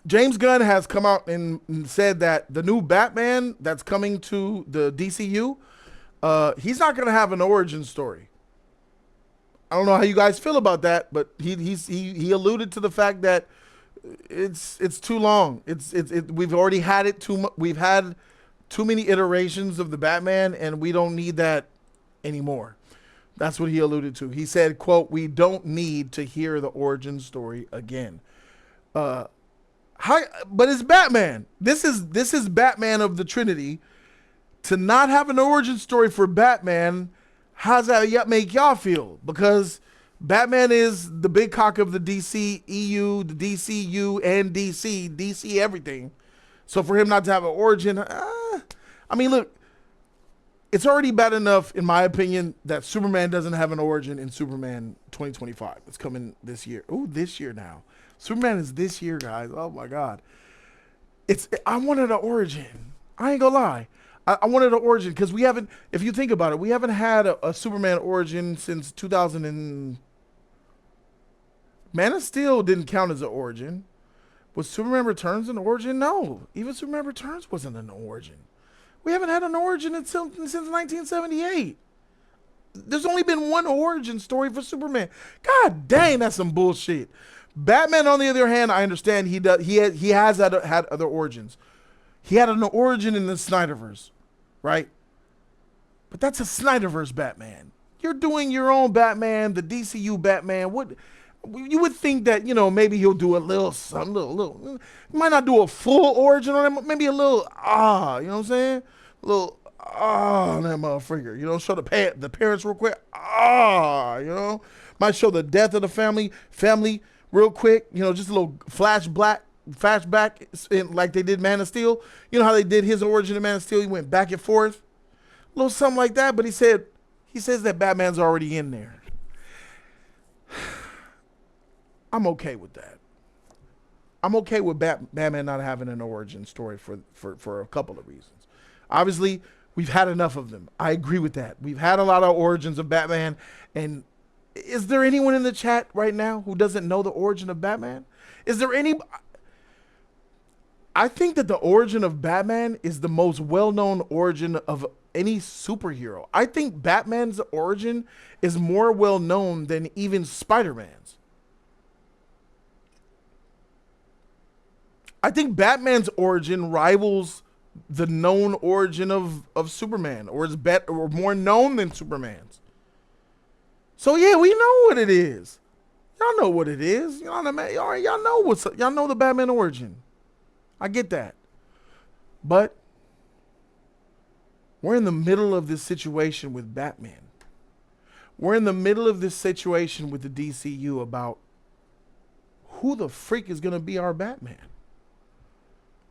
James Gunn has come out and said that the new Batman that's coming to the DCU, he's not going to have an origin story. I don't know how you guys feel about that, but he alluded to the fact that it's too long. We've already had it we've had too many iterations of the Batman, and we don't need that anymore. That's what he alluded to. He said, "quote We don't need to hear the origin story again." Uh, how, but it's Batman. This is Batman of the Trinity. To not have an origin story for Batman, how's that make y'all feel? Because Batman is the big cock of the DCEU, the DCU, and DC everything. So for him not to have an origin, I mean, look, it's already bad enough, in my opinion, that Superman doesn't have an origin in Superman 2025. It's coming this year. Ooh, this year now. Superman is this year, guys. Oh my God. I wanted an origin. I ain't gonna lie. I wanted an origin because we haven't, if you think about it, we haven't had a Superman origin since 2000 and Man of Steel didn't count as an origin. Was Superman Returns an origin? No. Even Superman Returns wasn't an origin. We haven't had an origin since 1978. There's only been one origin story for Superman. God dang, that's some bullshit. Batman, on the other hand, I understand he has had other origins. He had an origin in the Snyderverse, right? But that's a Snyderverse Batman. You're doing your own Batman, the DCU Batman. What you would think that, maybe he'll do a little something, little. He might not do a full origin on him, maybe a little you know what I'm saying? A little on that motherfucker. Show the parents real quick. Might show the death of the family real quick. Just a little flashback like they did Man of Steel. You know how they did his origin in Man of Steel? He went back and forth. A little something like that, but he says that Batman's already in there. I'm okay with that. I'm okay with Batman not having an origin story for a couple of reasons. Obviously, we've had enough of them. I agree with that. We've had a lot of origins of Batman. And is there anyone in the chat right now who doesn't know the origin of Batman? Is there any? I think that the origin of Batman is the most well-known origin of any superhero. I think Batman's origin is more well-known than even Spider-Man's. I think Batman's origin rivals the known origin of Superman, or is or more known than Superman's. So yeah, we know what it is. Y'all know what it is. Y'all know the Batman origin. I get that. But we're in the middle of this situation with Batman. We're in the middle of this situation with the DCU about who the freak is going to be our Batman.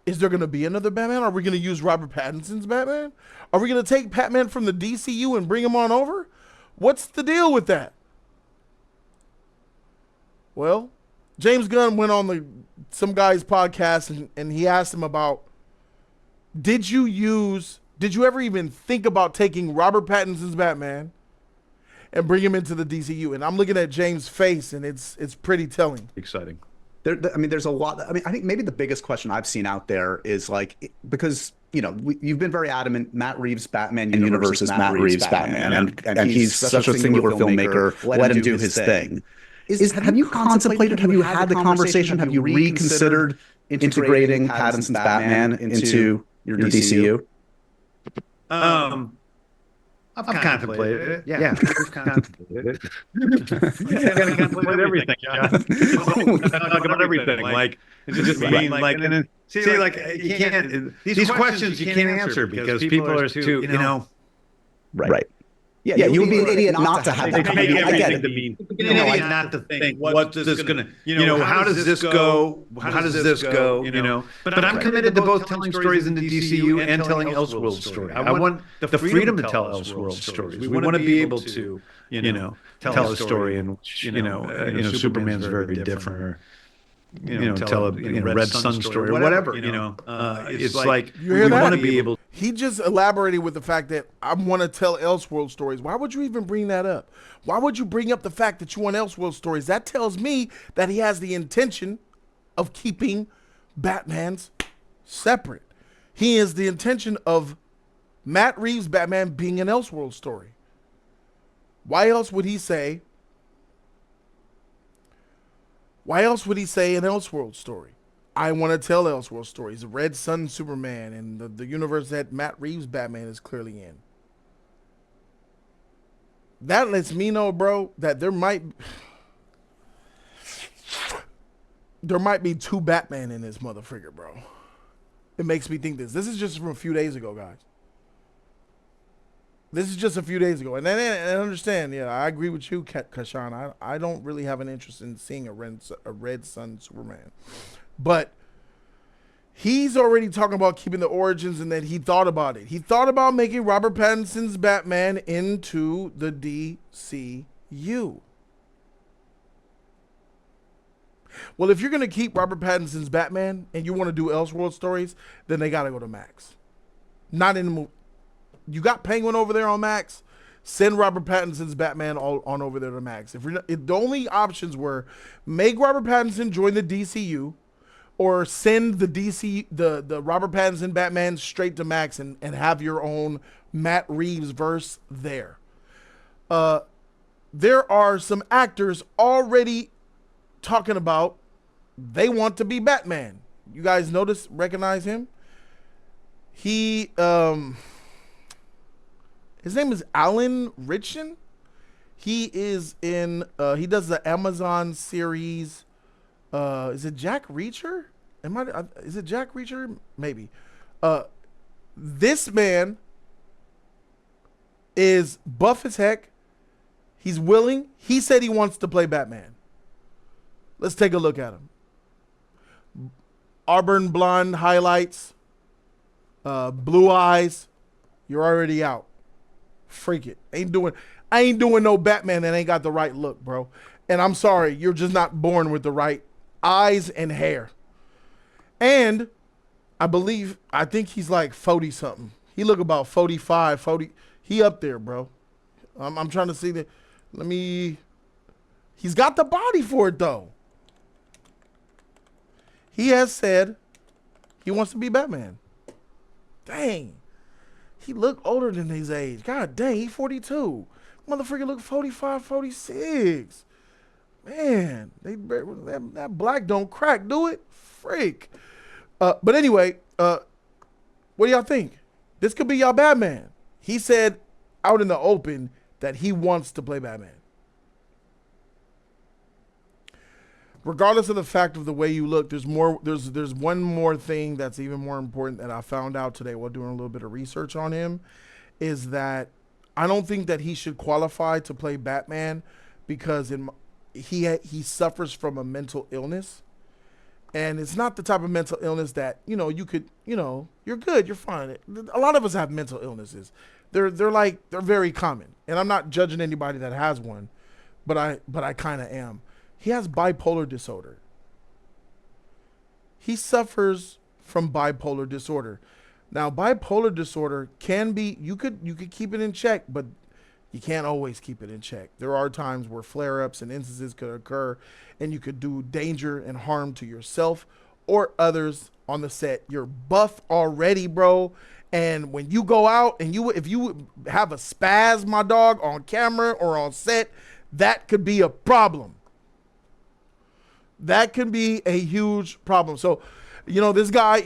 Is there going to be another Batman? Are we going to use Robert Pattinson's Batman? Are we going to take Batman from the DCU and bring him on over? What's the deal with that? Well, James Gunn went on some guy's podcast and he asked him about, did you ever even think about taking Robert Pattinson's Batman and bring him into the DCU? And I'm looking at James' face and it's pretty telling. Exciting. There's a lot. I think maybe the biggest question I've seen out there is because you've been very adamant. Matt Reeves' Batman universe is Matt Reeves' Batman, and he's such a singular filmmaker. Let him do his thing. Have you contemplated? Have you had the conversation? Have you reconsidered integrating Pattinson's Batman into your DCU? I've contemplated it. Yeah, we've contemplated it. I've got to contemplate everything. Talk about everything. Like, it's just like, and then, see, like, you can't, these questions you can't answer because people are too, Right. Yeah, you would be an idiot not to have that. I get it. Idiot not to think, what's this going to, how does this go? How does this go? But I'm committed to both telling stories in the DCU and telling Elseworld stories. I want the freedom to tell Elseworld stories. We want to be able to, tell a story in which, Superman's very different, or tell a Red Sun story or whatever. It's like we want to be able. He just elaborated with the fact that I want to tell Elseworld stories. Why would you even bring that up? Why would you bring up the fact that you want Elseworld stories? That tells me that he has the intention of keeping Batman's separate. He is the intention of Matt Reeves' Batman being an Elseworld story. Why else would he say an Elseworld story? I want to tell Elseworld stories. Red Sun Superman and the universe that Matt Reeves' Batman is clearly in. That lets me know, bro, that there might be two Batman in this motherfucker, bro. It makes me think this. This is just from a few days ago, guys. This is just a few days ago. And then I understand, yeah, I agree with you, Kashan. I don't really have an interest in seeing a Red Sun Superman. But he's already talking about keeping the origins, and that he thought about it. He thought about making Robert Pattinson's Batman into the DCU. Well, if you're going to keep Robert Pattinson's Batman and you want to do Elseworld stories, then they got to go to Max. Not in the movie. You got Penguin over there on Max. Send Robert Pattinson's Batman on over there to Max. If the only options were make Robert Pattinson join the DCU, or send the Robert Pattinson Batman straight to Max and have your own Matt Reeves verse there. There are some actors already talking about they want to be Batman. You guys recognize him? He his name is Alan Ritchson. He is in he does the Amazon series. Is it Jack Reacher? Is it Jack Reacher? Maybe. This man is buff as heck. He's willing. He said he wants to play Batman. Let's take a look at him. Auburn blonde highlights. Blue eyes. You're already out. Freak it. I ain't doing no Batman that ain't got the right look, bro. And I'm sorry, you're just not born with the right eyes and hair. And I think he's like 40 something. He look about 45, 40. He up there, bro. I'm trying to see he's got the body for it though. He has said he wants to be Batman. Dang. He look older than his age. God dang, he's 42. Motherfucker look 45, 46. Man, that black don't crack, do it? Freak. But anyway, what do y'all think? This could be y'all Batman. He said out in the open that he wants to play Batman. Regardless of the fact of the way you look, there's one more thing that's even more important that I found out today while doing a little bit of research on him, is that I don't think that he should qualify to play Batman because he suffers from a mental illness. And it's not the type of mental illness that, you could, you're good, you're fine. A lot of us have mental illnesses. They're very common. And I'm not judging anybody that has one, but I kind of am. He has bipolar disorder. He suffers from bipolar disorder. Now, bipolar disorder can be, you could keep it in check, but you can't always keep it in check. There are times where flare-ups and instances could occur, and you could do danger and harm to yourself or others on the set. You're buff already, bro. And when you go out and if you have a spaz, my dog, on camera or on set, that could be a problem. That can be a huge problem. So, this guy,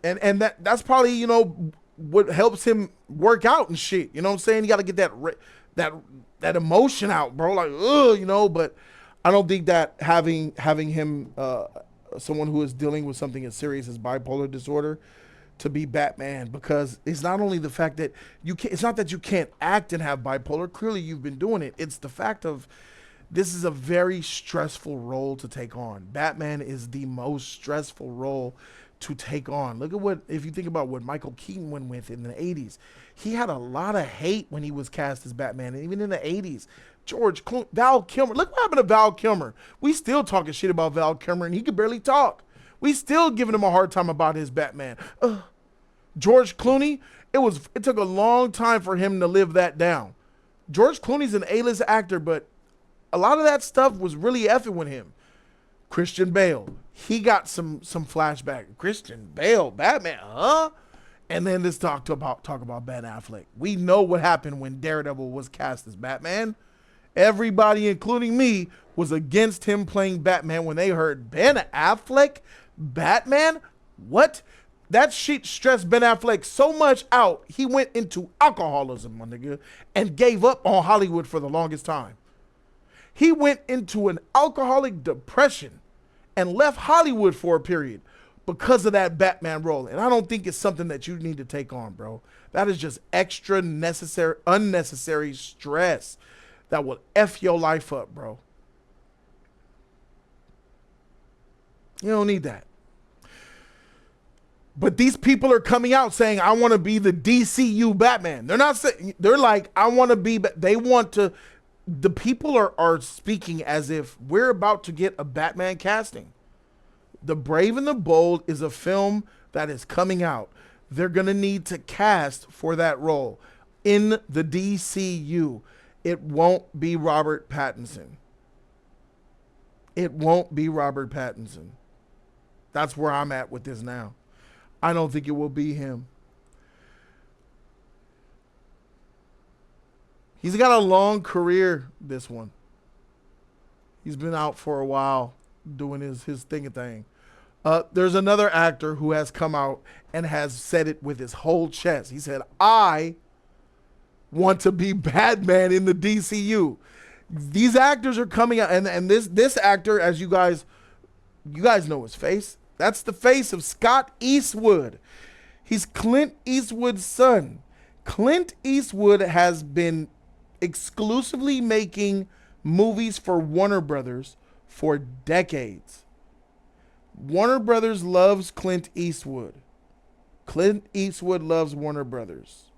and that's probably, what helps him work out and shit. You know what I'm saying? You got to get that emotion out, bro. Like, but I don't think that having him, someone who is dealing with something as serious as bipolar disorder, to be Batman, because it's not only the fact that it's not that you can't act and have bipolar. Clearly you've been doing it. It's the fact of, this is a very stressful role to take on. Batman is the most stressful role to take on. Look at if you think about what Michael Keaton went with in the 80s. He had a lot of hate when he was cast as Batman, and even in the 80s. Val Kilmer. Look what happened to Val Kilmer. We still talking shit about Val Kilmer, and he could barely talk. We still giving him a hard time about his Batman. George Clooney, it took a long time for him to live that down. George Clooney's an A-list actor, but a lot of that stuff was really effing with him. Christian Bale, he got some flashback. Christian Bale, Batman, huh? And then this talk about Ben Affleck. We know what happened when Daredevil was cast as Batman. Everybody, including me, was against him playing Batman when they heard Ben Affleck, Batman. What? That shit stressed Ben Affleck so much out, he went into alcoholism, my nigga, and gave up on Hollywood for the longest time. He went into an alcoholic depression and left Hollywood for a period because of that Batman role. And I don't think it's something that you need to take on, bro. That is just extra unnecessary stress that will F your life up, bro. You don't need that. But these people are coming out saying, I want to be the DCU Batman. They're not saying, they're like, I want to be, they want to, the people are speaking as if we're about to get a Batman casting. The Brave and the Bold is a film that is coming out. They're going to need to cast for that role in the DCU. It won't be Robert Pattinson. It won't be Robert Pattinson. That's where I'm at with this now. I don't think it will be him. He's got a long career, this one. He's been out for a while doing his thing. There's another actor who has come out and has said it with his whole chest. He said, I want to be Batman in the DCU. These actors are coming out, and this actor, as you guys know his face. That's the face of Scott Eastwood. He's Clint Eastwood's son. Clint Eastwood has been exclusively making movies for Warner Brothers for decades. Warner Brothers loves Clint Eastwood. Clint Eastwood loves Warner Brothers.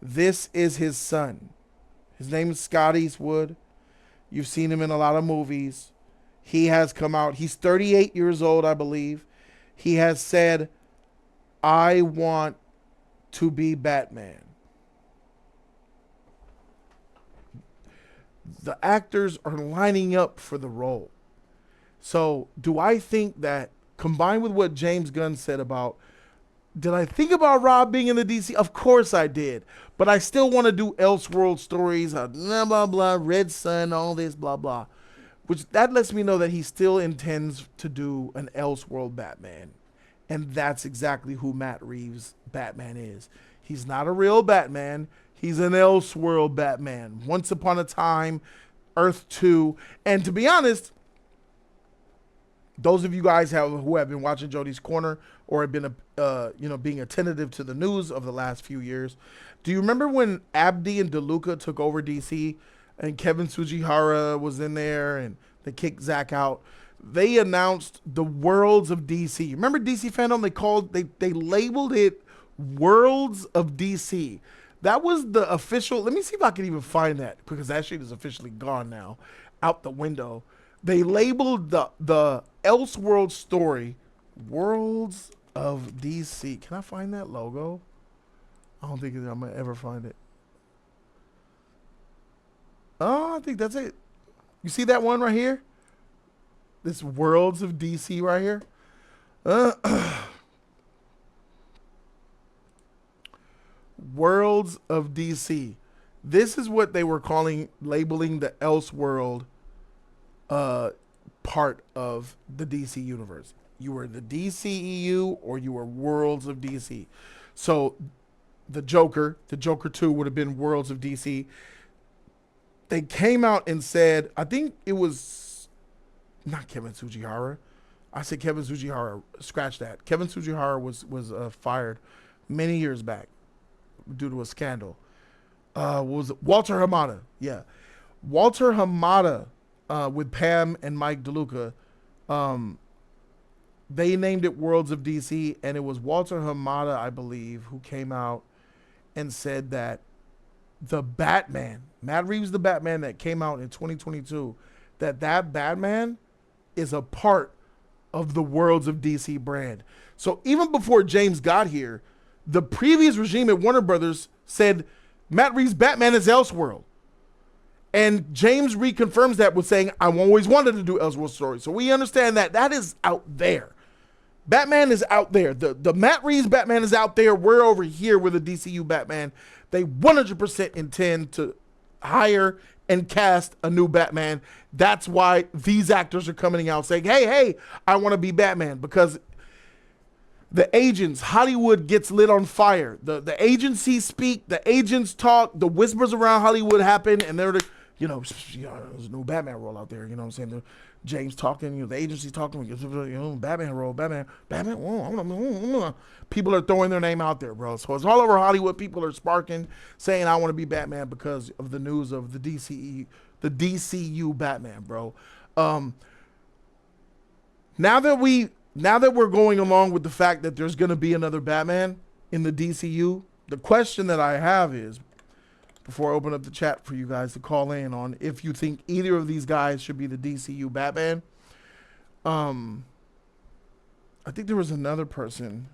This is his son. His name is Scott Eastwood. You've seen him in a lot of movies. He has come out. He's 38 years old, I believe. He has said, I want to be Batman. The actors are lining up for the role. So do I think that, combined with what James Gunn said about, did I think about Rob being in the DC? Of course I did. But I still want to do Elseworld stories, blah, blah, blah, Red Sun, all this, blah, blah. Which that lets me know that he still intends to do an Elseworld Batman. And that's exactly who Matt Reeves' Batman is. He's not a real Batman. He's an Elseworld Batman. Once upon a time, Earth 2. And to be honest, those of you guys who have been watching Jody's Corner or have been being attentive to the news of the last few years, do you remember when Abdi and DeLuca took over DC and Kevin Tsujihara was in there and they kicked Zach out? They announced the Worlds of DC. Remember DC Fandom? They labeled it Worlds of DC. That was the official. Let me see if I can even find that, because that shit is officially gone now, out the window. They labeled the Elseworld story Worlds of DC. Can I find that logo? I don't think I'm gonna ever find it. Oh, I think that's it. You see that one right here? This Worlds of DC right here. Worlds of DC. This is what they were labeling the Elseworld part of the DC universe. You were the DCEU or you were Worlds of DC. So the Joker 2 would have been Worlds of DC. They came out and said, I think it was not Kevin Tsujihara. I said Kevin Tsujihara. Scratch that. Kevin Tsujihara was fired many years back due to a scandal. Was Walter Hamada? Yeah, Walter Hamada with Pam and Mike DeLuca. They named it Worlds of DC, and it was Walter Hamada, I believe, who came out and said that the Batman, Matt Reeves, the Batman that came out in 2022, that Batman is a part of the Worlds of DC brand. So even before James got here, the previous regime at Warner Brothers said Matt Reeves' Batman is Elseworld. And James reconfirms that with saying, I always wanted to do Elseworld story. So we understand that that is out there. Batman is out there. The Matt Reeves Batman is out there. We're over here with the DCU Batman. They 100% intend to hire and cast a new Batman. That's why these actors are coming out saying, hey, I want to be Batman. Because the agents, Hollywood gets lit on fire. The agencies speak, the agents talk, the whispers around Hollywood happen, and they're there's a new Batman role out there. You know what I'm saying? James talking, the agency talking, Batman role, Batman. People are throwing their name out there, bro. So it's all over Hollywood. People are sparking, saying I want to be Batman because of the news of the DCU Batman, bro. Now that we're going along with the fact that there's going to be another Batman in the DCU, the question that I have is, before I open up the chat for you guys to call in on if you think either of these guys should be the DCU Batman. I think there was another person.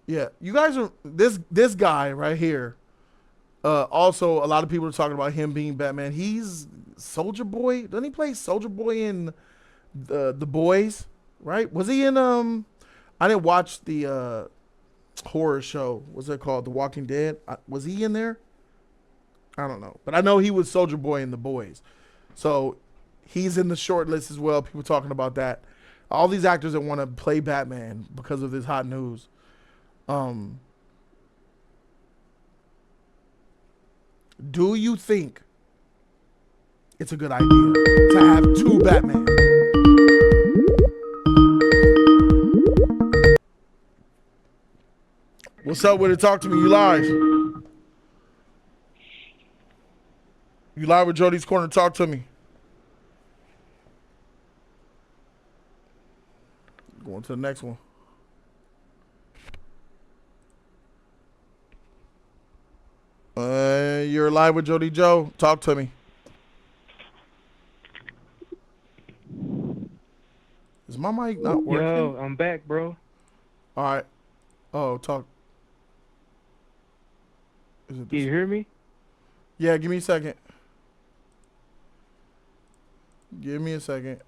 Yeah, you guys are this guy right here. Also, a lot of people are talking about him being Batman. He's Soldier Boy. Doesn't he play Soldier Boy in the Boys? Right? Was he in I didn't watch the horror show. What's it called? The Walking Dead. Was he in there? I don't know, but I know he was Soldier Boy in The Boys, so he's in the short list as well. People talking about that. All these actors that want to play Batman because of this hot news. Do you think it's a good idea to have two Batman? What's up with it? Talk to me. You live. You live with Jody's Corner. Talk to me. Going to the next one. You're live with Jody Joe. Talk to me. Is my mic not working? Yo, I'm back, bro. All right. Oh, talk. Is it Can you hear me? Yeah, give me a second. Give me a second.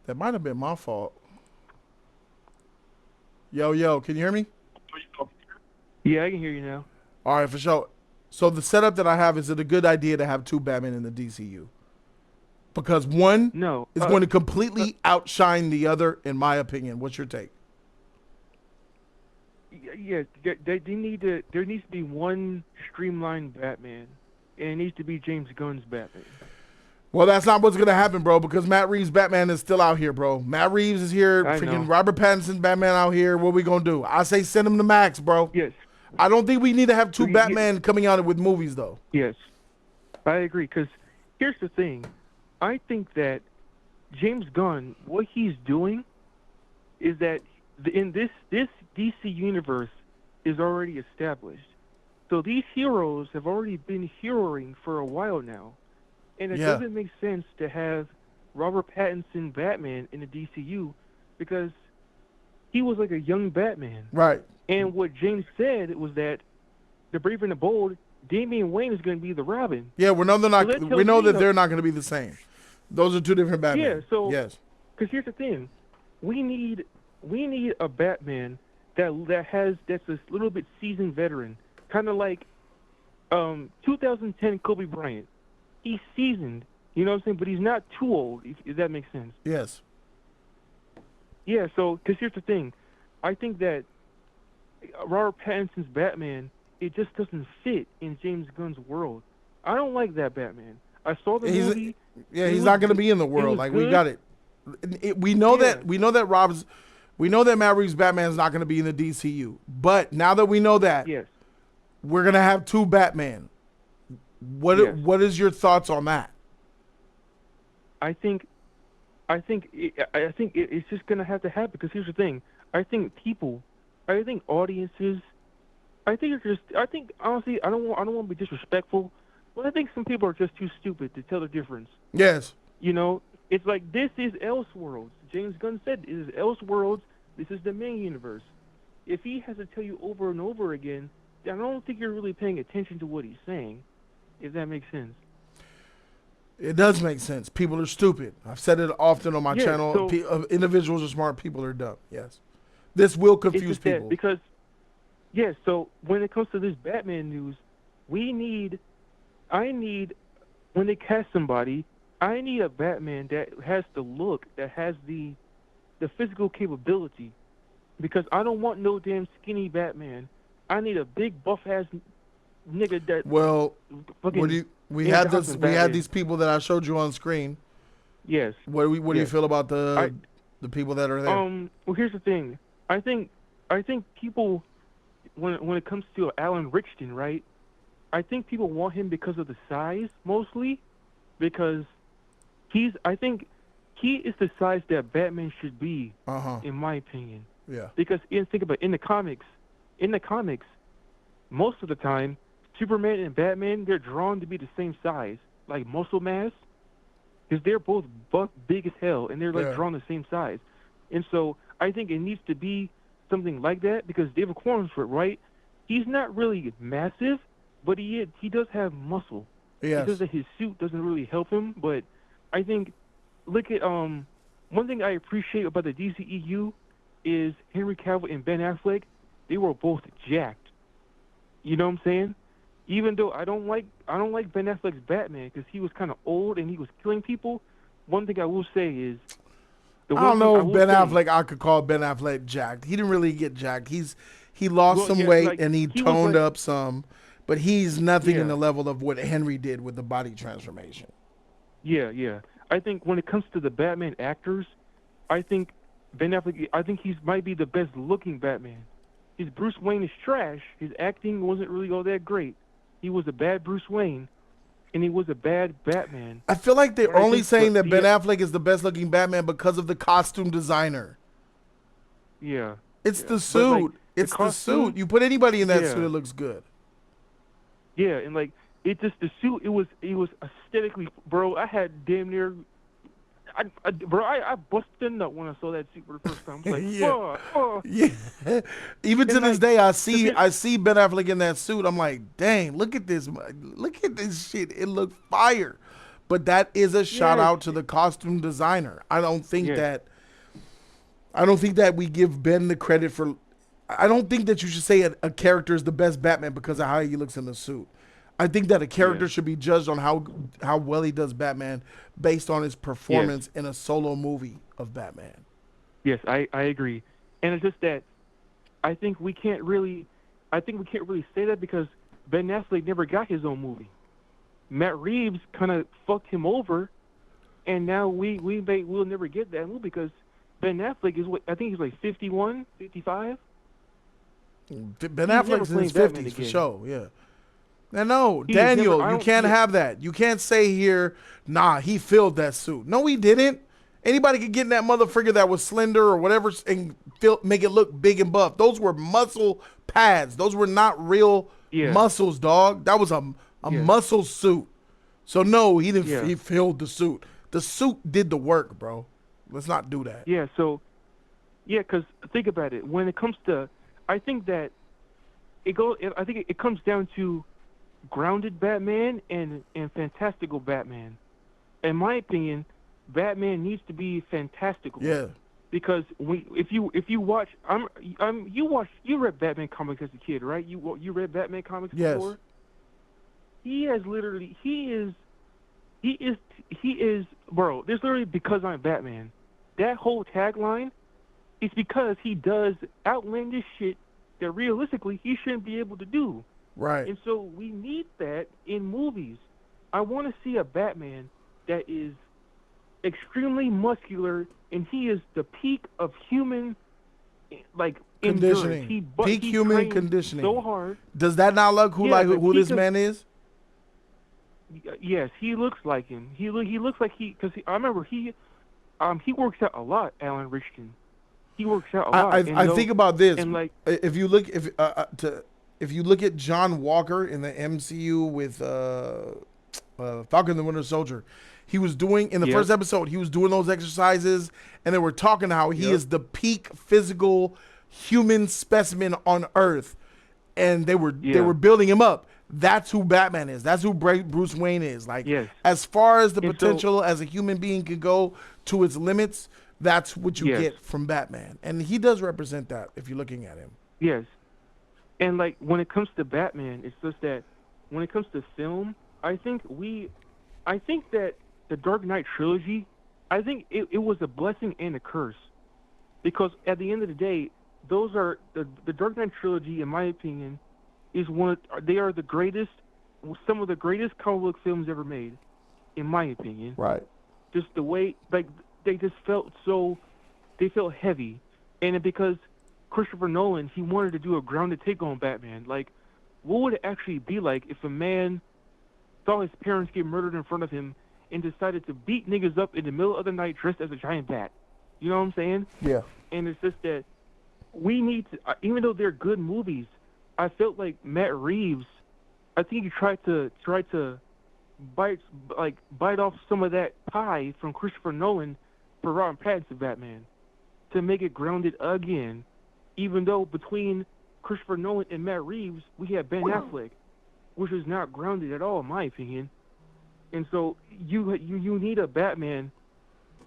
That might have been my fault. Yo, can you hear me? Yeah, I can hear you now. All right, for sure. So the setup that I have, is it a good idea to have two Batman in the DCU? Because one is going to completely outshine the other, in my opinion. What's your take? Yeah, there needs to be one streamlined Batman, and it needs to be James Gunn's Batman. Well, that's not what's going to happen, bro, because Matt Reeves' Batman is still out here, bro. Matt Reeves is here. Freaking Robert Pattinson's Batman out here. What we going to do? I say send him to Max, bro. Yes. I don't think we need to have two Batman coming out with movies, though. Yes. I agree, because here's the thing. I think that James Gunn, what he's doing is that in this DC universe is already established. So these heroes have already been heroing for a while now. And it doesn't make sense to have Robert Pattinson Batman in the DCU because he was like a young Batman. Right. And what James said was that the Brave and the Bold, Damian Wayne is going to be the Robin. Yeah, we know they're not going to be the same. Those are two different Batman. Yeah, so yes. Because here's the thing, we need a Batman that's a little bit seasoned veteran, kind of like 2010 Kobe Bryant. He's seasoned, you know what I'm saying, but he's not too old. If that makes sense. Yes. Yeah. So, because here's the thing, I think that Robert Pattinson's Batman, it just doesn't fit in James Gunn's world. I don't like that Batman. I saw the movie. Yeah, he's not going to be in the world. Like good. We got it. We know that Matt Reeves' Batman is not going to be in the DCU. But now that we know that, we're going to have two Batman. What is your thoughts on that? I think it's just going to have to happen because here's the thing. I think audiences, honestly, I don't want to be disrespectful, but I think some people are just too stupid to tell the difference. Yes. You know, it's like this is Elseworlds. James Gunn said this is Elseworlds. This is the main universe. If he has to tell you over and over again don't think you're really paying attention to what he's saying. If that makes sense. It does make sense. People are stupid. I've said it often on my Yeah, channel. so- Individuals are smart. People are dumb. Yes. This will It's confuse just that people. because, yeah. So when it comes to this Batman news, I need, when they cast somebody, I need a Batman that has the look, that has the physical capability, because I don't want no damn skinny Batman. I need a big buff ass nigga that. Well, fucking we Ian had Johnson's we had Batman. these people that I showed you on screen. Yes. What do you Yes. feel about the people that are there? Well, here's the thing. I think people, when it comes to Alan Richardson, right? I think people want him because of the size, mostly, because I think he is the size that Batman should be, in my opinion. Yeah. Because think about it, in the comics, most of the time, Superman and Batman, they're drawn to be the same size, like muscle mass, because they're both big as hell, and they're Yeah. drawn the same size. And so I think it needs to be something like that, because David Cornsford, right? He's not really massive, but he does have muscle. Yes. Because his suit doesn't really help him, but I think, look at one thing I appreciate about the DCEU is Henry Cavill and Ben Affleck. They were both jacked. You know what I'm saying? Even though I don't like Ben Affleck's Batman because he was kind of old and he was killing people. One thing I will say is, I don't know if Ben Affleck. I could call Ben Affleck jacked. He didn't really get jacked. He lost some weight like, and he he was toned like- up some, but he's nothing in Yeah. the level of what Henry did with the body transformation. Yeah. I think when it comes to the Batman actors, I think Ben Affleck. I think he might be the best looking Batman. His Bruce Wayne is trash. His acting wasn't really all that great. He was a bad Bruce Wayne, and he was a bad Batman. I feel like they're But I only think saying that Ben yeah. Affleck is the best looking Batman because of the costume designer. Yeah. It's Yeah. the But, suit. like, It's the costume- suit. You put anybody in that Yeah. suit, it looks good. Yeah, and like it just the suit. It was aesthetically, bro. I had damn near. I busted a nut when I saw that suit for the first time. I was like, Yeah. oh. Yeah. Even to And, this like, day, I the see Ben Affleck in that suit. I'm like, dang, look at this shit. It looked fire. But that is a shout Yes. out to the costume designer. I don't think Yes. that we give Ben the credit for. I don't think that you should say a character is the best Batman because of how he looks in the suit. I think that a character Yeah. should be judged on how well he does Batman based on his performance in a solo movie of Batman. Yes, I agree, and it's just that I think we can't really say that because Ben Affleck never got his own movie. Matt Reeves kind of fucked him over, and now we'll never get that movie because Ben Affleck is I think he's like 51, 55. Ben never Affleck's in his playing Batman 50s for again. sure, yeah. No, He's Daniel, never- I you don't- can't yeah. have that. You can't say here, nah, he filled that suit. No, he didn't. Anybody could get in that motherfucker that was slender or whatever and make it look big and buff. Those were muscle pads. Those were not real Yeah. muscles, dog. That was a Yeah. muscle suit. So no, he didn't. Yeah. He filled the suit. The suit did the work, bro. Let's not do that. Yeah, so, because think about it. When it comes to, I think that I think it comes down to grounded Batman and fantastical Batman. In my opinion, Batman needs to be fantastical. Yeah. Because if you watch, you read Batman comics as a kid, right? You read Batman comics Yes. before. He is, bro. There's literally because I'm Batman. That whole tagline is because he does outlandish shit that realistically he shouldn't be able to do. Right. And so we need that in movies. I want to see a Batman that is extremely muscular, and he is the peak of human, like, Conditioning. endurance. Peak he human trains conditioning. so hard. Does that not look Yeah, the who this peak of- man is? Yes, he looks like him. He looks like because I remember he works out a lot. Alan Richardson. He works out a lot. I think about this. and, like- if you look at John Walker in the MCU with Falcon and the Winter Soldier, he was doing in the Yep. first episode. He was doing those exercises, and they were talking how he Yep. is the peak physical human specimen on Earth. and they were building him up. That's who Batman is. That's who Bruce Wayne is. Like, as far as the potential as a human being can go to its limits, that's what you get from Batman. And he does represent that if you're looking at him. Yes. And, like, when it comes to Batman, it's just that when it comes to film, I think that the Dark Knight trilogy, I think it was a blessing and a curse. Because at the end of the day, those are the Dark Knight trilogy, in my opinion, they are the greatest, some of the greatest comic book films ever made, in my opinion. Right. Just the way, like, they just felt they felt heavy. And because Christopher Nolan, he wanted to do a grounded take on Batman. Like, what would it actually be like if a man saw his parents get murdered in front of him and decided to beat niggas up in the middle of the night dressed as a giant bat? You know what I'm saying? Yeah. And it's just that we need to, even though they're good movies, I felt like Matt Reeves, I think he tried to bite off some of that pie from Christopher Nolan for Robert Pattinson Batman to make it grounded again. Even though between Christopher Nolan and Matt Reeves, we had Ben Affleck, which is not grounded at all, in my opinion. And so you need a Batman.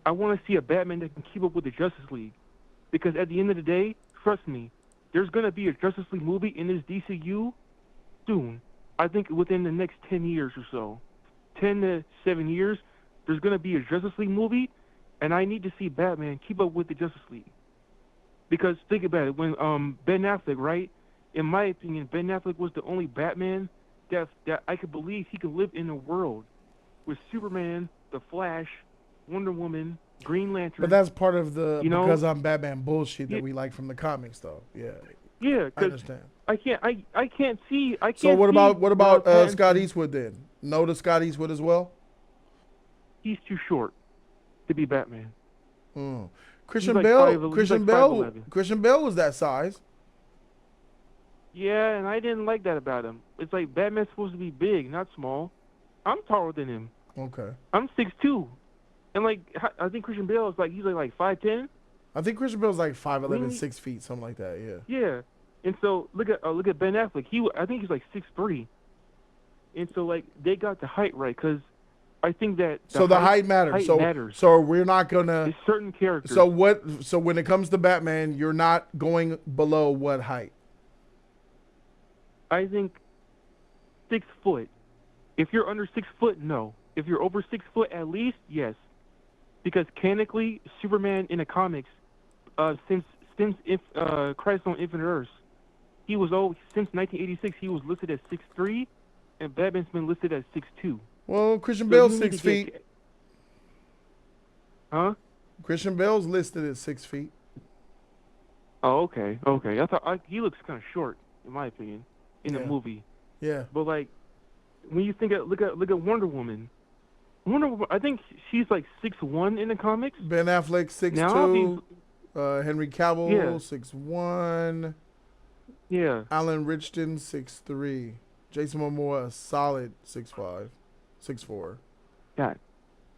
I want to see a Batman that can keep up with the Justice League, because at the end of the day, trust me, there's going to be a Justice League movie in this DCU soon. I think within the next 10 years or so. 10 to 7 years, there's going to be a Justice League movie, and I need to see Batman keep up with the Justice League. Because think about it, when Ben Affleck, right? In my opinion, Ben Affleck was the only Batman that I could believe he could live in a world with Superman, The Flash, Wonder Woman, Green Lantern. But that's part of the because I'm Batman bullshit that we like from the comics, though. Yeah. Yeah, I understand. I can't see. So what about Scott Eastwood then? No to Scott Eastwood as well? He's too short to be Batman. Christian like Bale. Christian Bale was that size. Yeah, and I didn't like that about him. It's like Batman's supposed to be big, not small. I'm taller than him. Okay. I'm 6'2", and like I think Christian Bale is he's like 5'10". I think Christian Bale's like 5'11", 6 feet, something like that. Yeah. Yeah, and so look at Ben Affleck. I think he's like 6'3", and so like they got the height right because I think that the height matters. So we're not gonna. It's certain characters. So when it comes to Batman, you're not going below what height? I think 6 foot. If you're under 6 foot, no. If you're over 6 foot, at least, yes. Because canonically, Superman in the comics, since Crisis on Infinite Earths, he was since 1986 he was listed as 6'3", and Batman's been listed as 6'2". Well, Christian Bale's 6 feet. Huh? Christian Bale's listed at 6 feet. Oh, okay. I thought he looks kind of short, in my opinion, in the movie. Yeah. But like, when you look at Wonder Woman. Wonder Woman, I think she's like 6'1" in the comics. Ben Affleck 6'2". Henry Cavill 6'1". Yeah. Alan Richardson 6'3". Jason Momoa solid 6'5", 6'4". God.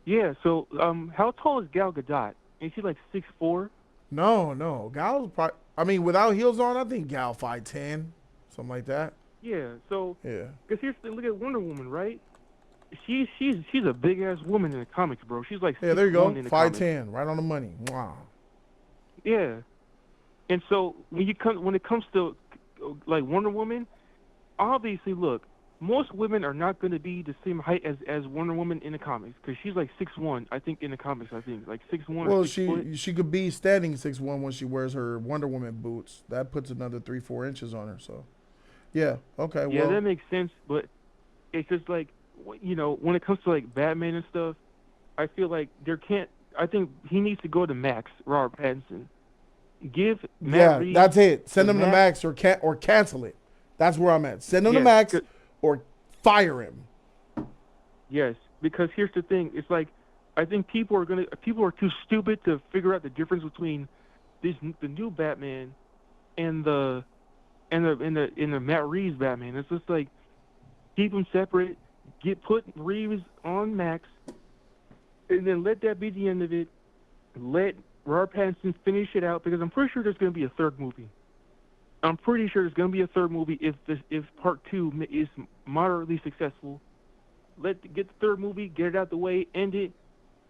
Yeah. So, how tall is Gal Gadot? Is she like 6'4"? No. Gal's probably. I mean, without heels on, I think Gal 5'10", something like that. Yeah. So. Yeah. Because here's the look at Wonder Woman, right? She's a big ass woman in the comics, bro. She's like 6'1" there you go, in the 5'10", right on the money. Wow. Yeah. And so when it comes to like Wonder Woman, obviously, look, most women are not going to be the same height as Wonder Woman in the comics because she's like 6'1", I think, in the comics. I think like 6'1". Well, or 6 foot. she could be standing 6'1" when she wears her Wonder Woman boots. That puts another 3-4 inches on her. So, yeah, okay. Yeah, that makes sense. But it's just like, when it comes to like Batman and stuff, I feel like I think he needs to go to Max, Robert Pattinson. Give Matt Reeves that's it. Send him to Max or cancel it. That's where I'm at. Send him to Max or fire him. Yes, because here's the thing. It's like I think people are too stupid to figure out the difference between the new Batman and the Matt Reeves Batman. It's just like keep them separate. Put Reeves on Max, and then let that be the end of it. Let Robert Pattinson finish it out because I'm pretty sure there's going to be a third movie. I'm pretty sure there's gonna be a third movie if part 2 is moderately successful. Get the third movie, get it out the way, end it.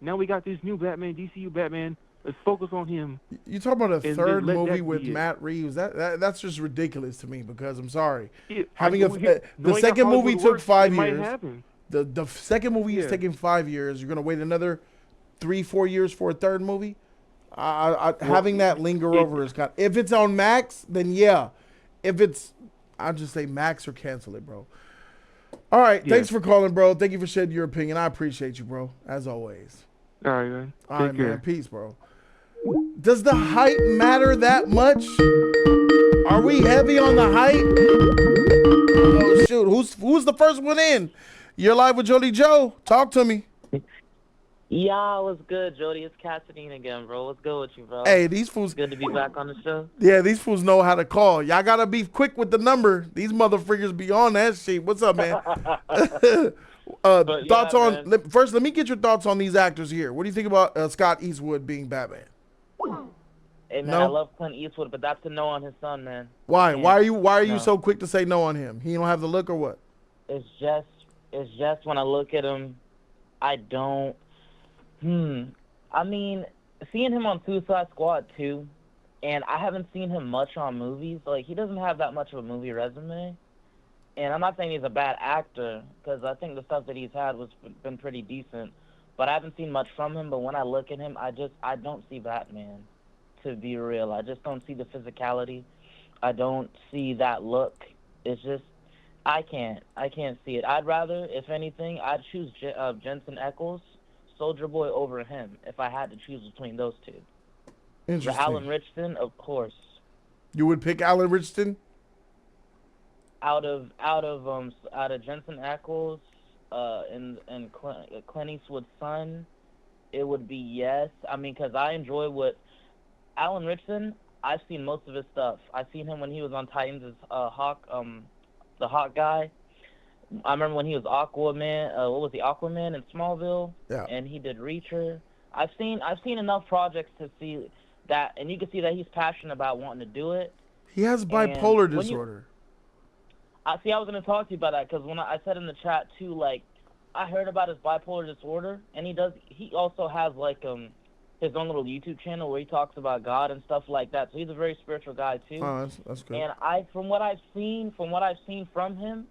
Now we got this new Batman, DCU Batman. Let's focus on him. You talking about a And third let movie that with be it. Matt Reeves? That's just ridiculous to me because I'm sorry. The second movie took 5 Might years. happen. The second movie is Yeah. taking 5 years. You're gonna wait another 3-4 years for a third movie. Having that linger over is kind. If it's on Max, then yeah. If it's, I'll just say Max or cancel it, bro. All right, Yeah. thanks for calling, bro. Thank you for shedding your opinion. I appreciate you, bro, as always. All right, man. All Take right, care. man. Peace, bro. Does the hype matter that much? Are we heavy on the hype? Oh shoot, who's the first one in? You're live with Jody Joe. Talk to me. Yeah, what's good, Jody? It's Cassidy again, bro. What's good with you, bro? Hey, these fools. Good to be back on the show. Yeah, these fools know how to call. Y'all gotta be quick with the number. These motherfuckers be on that shit. What's up, man? Thoughts yeah, on man. first? Let me get your thoughts on these actors here. What do you think about Scott Eastwood being Batman? Hey, man, No? I love Clint Eastwood, but that's a no on his son, man. Why? Yeah. Why are you No. so quick to say no on him? He don't have the look or what? It's just when I look at him, I don't. I mean, seeing him on Suicide Squad 2, and I haven't seen him much on movies. Like, he doesn't have that much of a movie resume. And I'm not saying he's a bad actor, because I think the stuff that he's had been pretty decent. But I haven't seen much from him. But when I look at him, I don't see Batman, to be real. I just don't see the physicality. I don't see that look. It's just, I can't see it. I'd rather, if anything, I'd choose Jensen Ackles, Soldier Boy, over him if I had to choose between those two. Interesting. Alan Richardson, of course. You would pick Alan Richardson? Out of Jensen Ackles and Clint Eastwood's son, it would be yes. I mean, because I enjoy what Alan Richardson. I've seen most of his stuff. I've seen him when he was on Titans as Hawk, the Hawk guy. I remember when he was Aquaman. What was he, Aquaman in Smallville? Yeah. And he did Reacher. I've seen enough projects to see that, and you can see that he's passionate about wanting to do it. He has bipolar disorder. I was going to talk to you about that because when I said in the chat too, like, I heard about his bipolar disorder, and he also has like his own little YouTube channel where he talks about God and stuff like that. So he's a very spiritual guy too. Oh, that's good. And from what I've seen from him,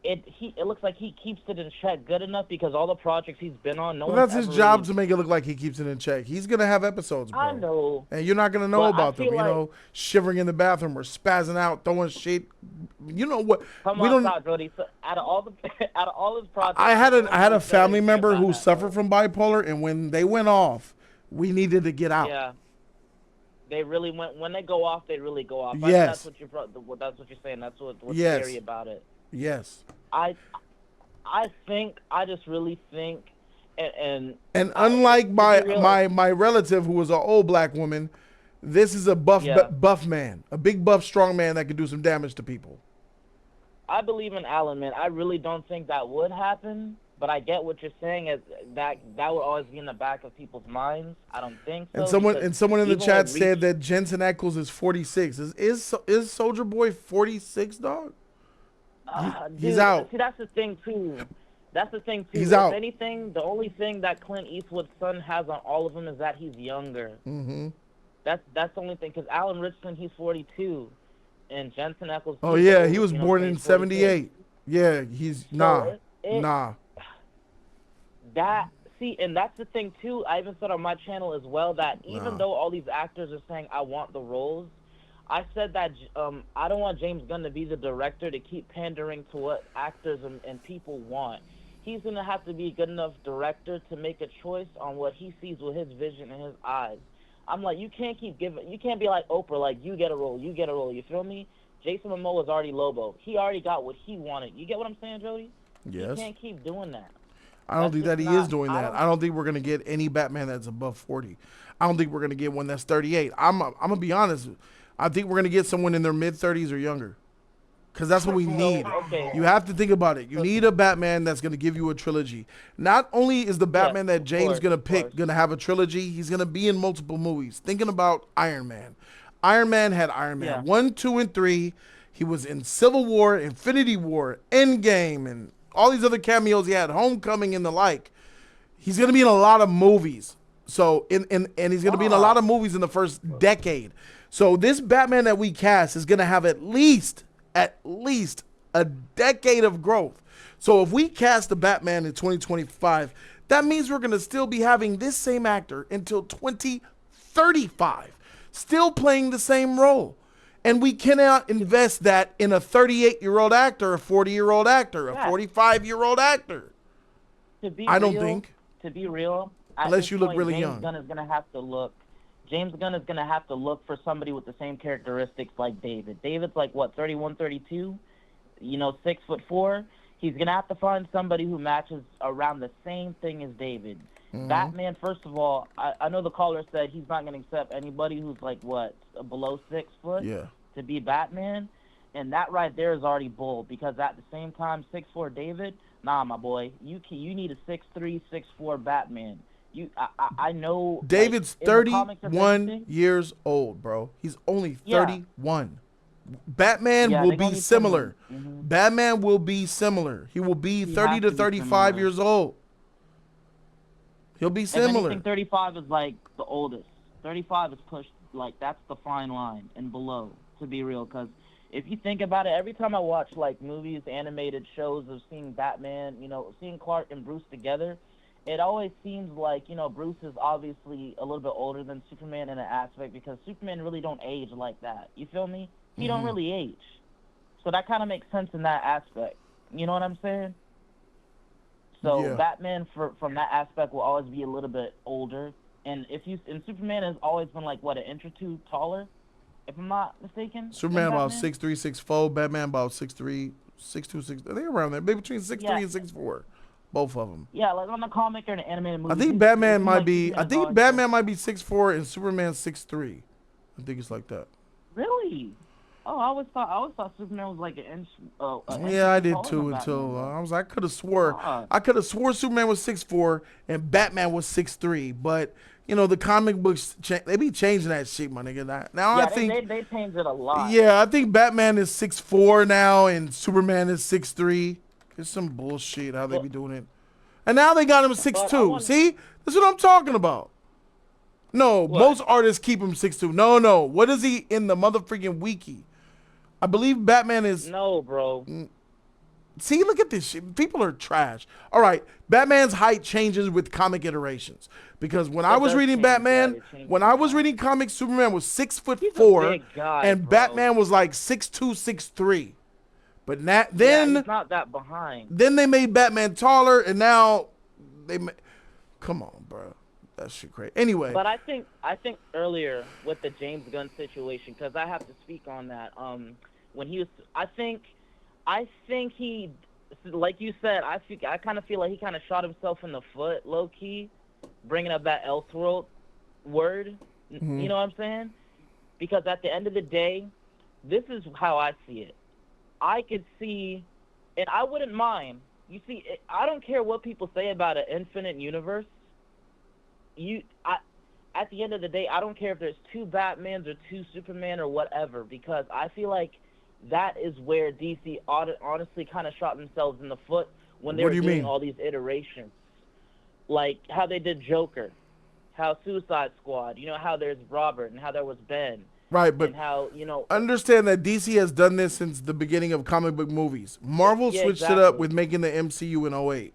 it looks like he keeps it in check good enough because all the projects he's been on, Well, that's his job to make it look like he keeps it in check. He's gonna have episodes, bro. I know. And you're not gonna know But I about them. feel You like- know, shivering in the bathroom or spazzing out, throwing shit. You know what? Come we on, don't. stop, Jody. So out of all his projects, I had a family member who who suffered from bipolar, and when they went off, we needed to get out. Yeah. They really when they go off, they really go off. Yes. That's what you're saying. That's what's Yes. scary about it. Yes. I just really think, and unlike to be real- my relative who was an old black woman, this is a buff man, a big buff strong man that could do some damage to people. I believe in Alan, man. I really don't think that would happen, but I get what you're saying. Is that would always be in the back of people's minds? I don't think so. And someone in the even chat with said that Jensen Ackles is 46. Is Soldier Boy 46, dog? He's Dude, out. See, that's the thing too. He's if out. anything, the only thing that Clint Eastwood's son has on all of them is that he's younger. Mm-hmm. That's the only thing. Because Alan Richardson, he's 42, and Jensen Ackles. Oh he's yeah, old, he was born in 46. '78. Yeah, he's nah. And that's the thing too. I even said on my channel as well that even Nah. though all these actors are saying I want the roles, I said that I don't want James Gunn to be the director to keep pandering to what actors and people want. He's gonna have to be a good enough director to make a choice on what he sees with his vision and his eyes. I'm like, you can't be like Oprah, like you get a role, you feel me? Jason Momoa was already Lobo. He already got what he wanted. You get what I'm saying, Jody? Yes. You can't keep doing that. I don't think that just he is not- doing I that. don't- I don't think we're gonna get any Batman that's above 40. I don't think we're gonna get one that's 38. I'm gonna be honest. I think we're gonna get someone in their mid 30s or younger, because that's what we need. Okay. You have to think about it. You need a Batman that's gonna give you a trilogy. Not only is the Batman that of James course, gonna of pick course. gonna have a trilogy, he's gonna be in multiple movies. Thinking about Iron Man. Iron Man had Iron Man Yeah. 1, 2, and 3. He was in Civil War, Infinity War, Endgame, and all these other cameos. He had Homecoming and the like. He's going to be in a lot of movies. So, and he's going to be in a lot of movies in the first decade. So this Batman that we cast is going to have at least a decade of growth. So if we cast the Batman in 2025, that means we're going to still be having this same actor until 2035, still playing the same role. And we cannot invest that in a 38-year-old actor, a 40-year-old actor, a 45-year-old actor. I don't think. To be real, unless you look really James young. Gunn is gonna have to look. James Gunn is gonna have to look for somebody with the same characteristics like David. David's like what, 31, 32, 6'4". He's gonna have to find somebody who matches around the same thing as David. Batman, first of all, I know the caller said he's not gonna accept anybody who's like what, below 6 foot to be Batman, and that right there is already bold because at the same time, 6'4" David. Nah, my boy, you need a 6'3", 6'4" Batman. I know. David's like, 31 years old, bro. He's only 31. Batman will be similar. Batman will be similar. He will be 30 to 35 years old. He'll be similar. I think 35 is like the oldest. 35 is pushed, like that's the fine line and below, to be real, because if you think about it, every time I watch like movies, animated shows of seeing Batman, seeing Clark and Bruce together, it always seems like, Bruce is obviously a little bit older than Superman in an aspect because Superman really don't age like that. You feel me? He don't really age. So that kind of makes sense in that aspect. You know what I'm saying? So Batman from that aspect will always be a little bit older. And Superman has always been like, what, an inch or two taller? If I'm not mistaken. Superman about 6'3", 6'4". Batman about 6'3", 6'2", 6. They're around there. Maybe between 6'3" and 6'4". Both of them. Yeah, like on the comic or the animated movie. I think Batman might be. I think Batman might be 6'4" and Superman 6'3". I think it's like that. Really? Oh, I always thought Superman was like an inch. Yeah, I did too until I was. I could have swore Superman was 6'4" and Batman was 6'3", but. The comic books, they be changing that shit, my nigga. Now I think they changed it a lot. Yeah, I think Batman is 6'4" now and Superman is 6'3". It's some bullshit how they be doing it. And now they got him 6'2". See? That's what I'm talking about. No, most artists keep him 6'2". No. What is he in the motherfucking wiki? I believe Batman is... No, bro. See, look at this shit. People are trash. All right, Batman's height changes with comic iterations. Because when I was reading Batman, when I was reading comics, Superman was 6'4", and Batman was like 6'2", 6'3". But then he's not that behind. Then they made Batman taller, and now come on, bro. That shit crazy. Anyway. But I think earlier with the James Gunn situation, because I have to speak on that. When he was, I think he, like you said, I kind of feel like he kind of shot himself in the foot, low key, bringing up that Elseworld word. You know what I'm saying? Because at the end of the day, this is how I see it. I could see, and I wouldn't mind. You see, I don't care what people say about an infinite universe. At the end of the day, I don't care if there's 2 Batmans or 2 Superman or whatever, because I feel like that is where DC honestly kind of shot themselves in the foot when they were doing all these iterations. Like how they did Joker, how Suicide Squad, how there's Robert and how there was Ben. Right, but and how, understand that DC has done this since the beginning of comic book movies. Marvel switched it up with making the MCU in 2008.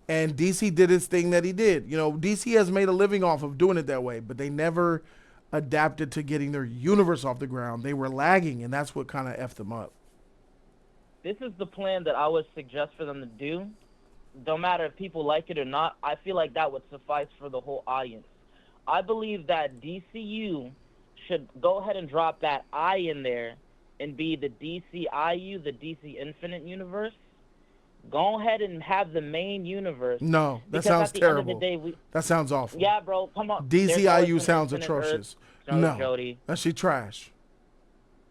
And DC did his thing that he did. DC has made a living off of doing it that way, but they never adapted to getting their universe off the ground. They were lagging, and that's what kind of effed them up. This is the plan that I would suggest for them to do. No matter if people like it or not, I feel like that would suffice for the whole audience. I believe that DCU should go ahead and drop that I in there and be the DCIU, the DC Infinite Universe. Go ahead and have the main universe. No, that sounds terrible. That sounds awful. Yeah, bro, come on. DCIU sounds atrocious. No, Jody. That shit trash.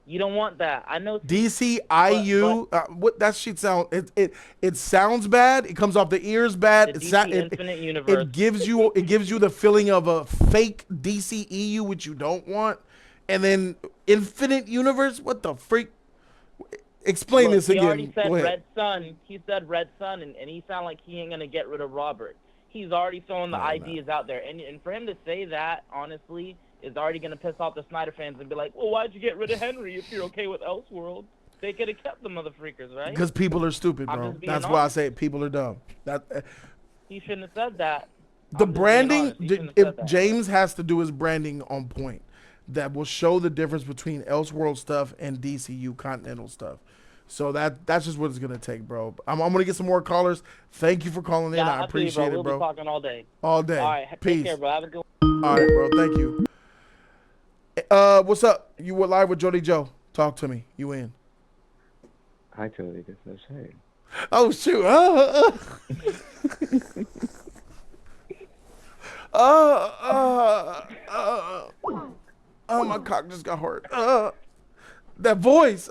You don't want that. I know. DCIU, what that shit sound? It sounds bad. It comes off the ears bad. The DC Infinite Universe. It gives you the feeling of a fake DCEU, which you don't want. And then Infinite Universe? What the freak? Explain Look, this again. He already said Go ahead. Red Sun. He said Red Sun, and he sound like he ain't gonna get rid of Robert. He's already throwing the ideas out there, and for him to say that, honestly, is already gonna piss off the Snyder fans and be like, well, why'd you get rid of Henry if you're okay with Elseworld? They could have kept the motherfreakers, right? Because people are stupid, I'm bro. just being That's why I honest. say people are dumb. He shouldn't have said that. The I'm just being branding, honest. He shouldn't have if said that. James has to do his branding on point, that will show the difference between Elseworld stuff and DCU Continental stuff. So that's just what it's gonna take, bro. I'm gonna get some more callers. Thank you for calling in. Yeah, I appreciate we'll it, bro. be talking all day. All day. All right, Peace. take care, bro. Have a good one. All right, bro. Thank you. What's up? You were live with Jody Joe. Talk to me. You in? Hi, Jody. This is Shay. Oh shoot. Oh, my cock just got hard. That voice.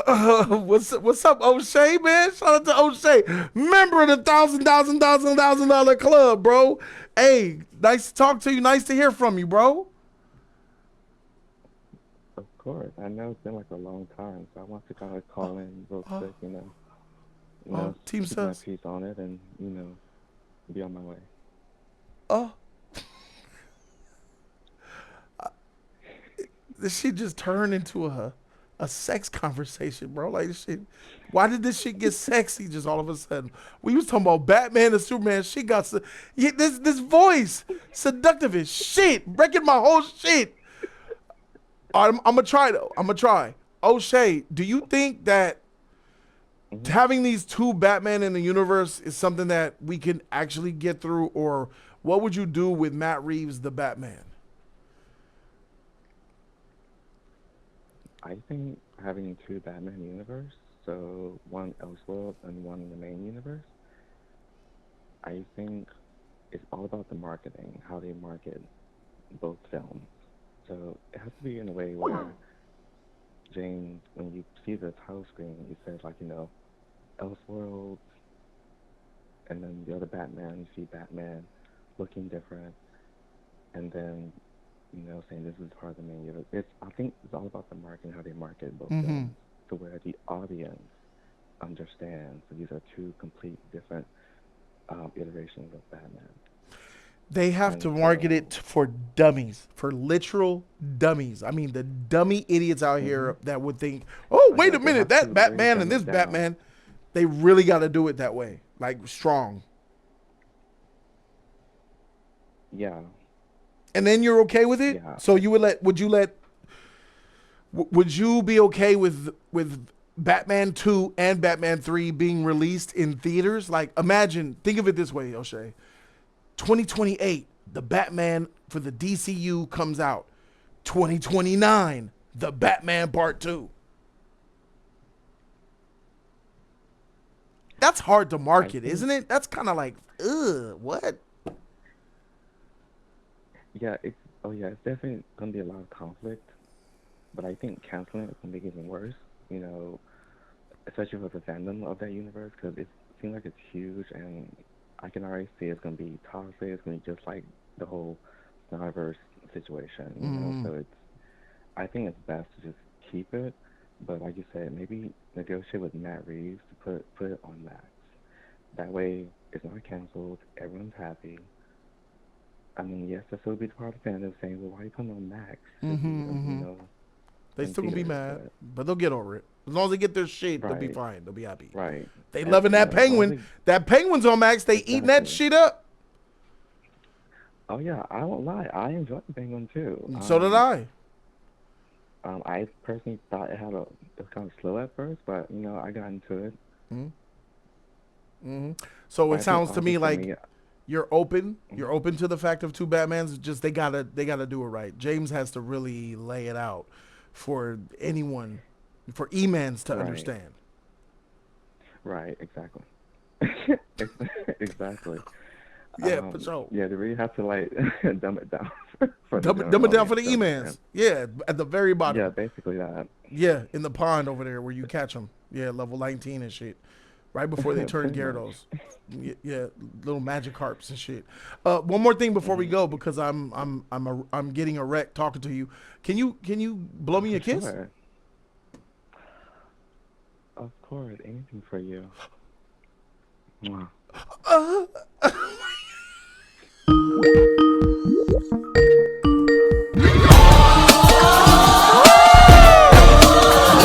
What's up, O'Shea, man? Shout out to O'Shea. Member of the $1,000 club, bro. Hey, nice to talk to you. Nice to hear from you, bro. Of course. I know it's been like a long time, so I want to kind of call in real quick, Team keep my Sus. piece on it and, be on my way. Oh. This shit just turned into a sex conversation, bro. Like, shit. Why did this shit get sexy just all of a sudden? We was talking about Batman and Superman. She got this voice, seductive as shit, breaking my whole shit. All right, I'm gonna try though. I'm gonna try. O'Shea, do you think that having these two Batman in the universe is something that we can actually get through, or what would you do with Matt Reeves, the Batman? I think having two Batman universe, so one Elseworld and one in the main universe, I think it's all about the marketing, how they market both films. So it has to be in a way where, James, when you see the title screen, you said, Elseworld, and then the other Batman, you see Batman looking different, and then, saying this is part of the main universe. I think it's all about the marketing, how they market both films, to where the audience understands that these are two complete different iterations of Batman. They have to market it for dummies, for literal dummies. I mean, the dummy idiots out here that would think, oh, wait a minute, that Batman and this Batman. They really got to do it that way, like strong. Yeah. And then you're okay with it? Yeah. So would you be okay with Batman 2 and Batman 3 being released in theaters? Like, think of it this way, O'Shea. 2028, the Batman for the DCU comes out. 2029, the Batman Part 2. That's hard to market, isn't it? That's kind of like, what? Yeah, it's definitely gonna be a lot of conflict, but I think canceling it can make it even worse. Especially for the fandom of that universe, because it seems like it's huge, and I can already see it's gonna be toxic. It's gonna be just like the whole Snyderverse situation. So I think it's best to just keep it, but like you said, maybe negotiate with Matt Reeves to put it on Max. That way, it's not canceled. Everyone's happy. I mean, yes, that's still be part of the fandom saying, well, why are you putting on Max? They still gonna be mad, but they'll get over it. As long as they get their shit, they'll be fine. They'll be happy. Right. They loving that Penguin. That Penguin's on Max. They eating that shit up. Oh, yeah. I won't lie. I enjoyed the Penguin, too. So did I. I personally thought it was kind of slow at first, but, I got into it. So it sounds to me like you're open. You're open to the fact of two Batmans. Just they gotta do it right. James has to really lay it out for anyone, for E-mans to understand. Right. Exactly. Exactly. Yeah, for sure. Yeah, they really have to dumb it down. Dumb it down for the E-mans. Yeah, at the very bottom. Yeah, basically that. Yeah, in the pond over there where you catch them. Yeah, level 19 and shit. right before they turned Pretty much. Gyarados. Yeah, little magic harps and shit. One more thing before we go, because I'm getting erect talking to you. Can you blow me a kiss? Sure. Of course, anything for you. Mwah.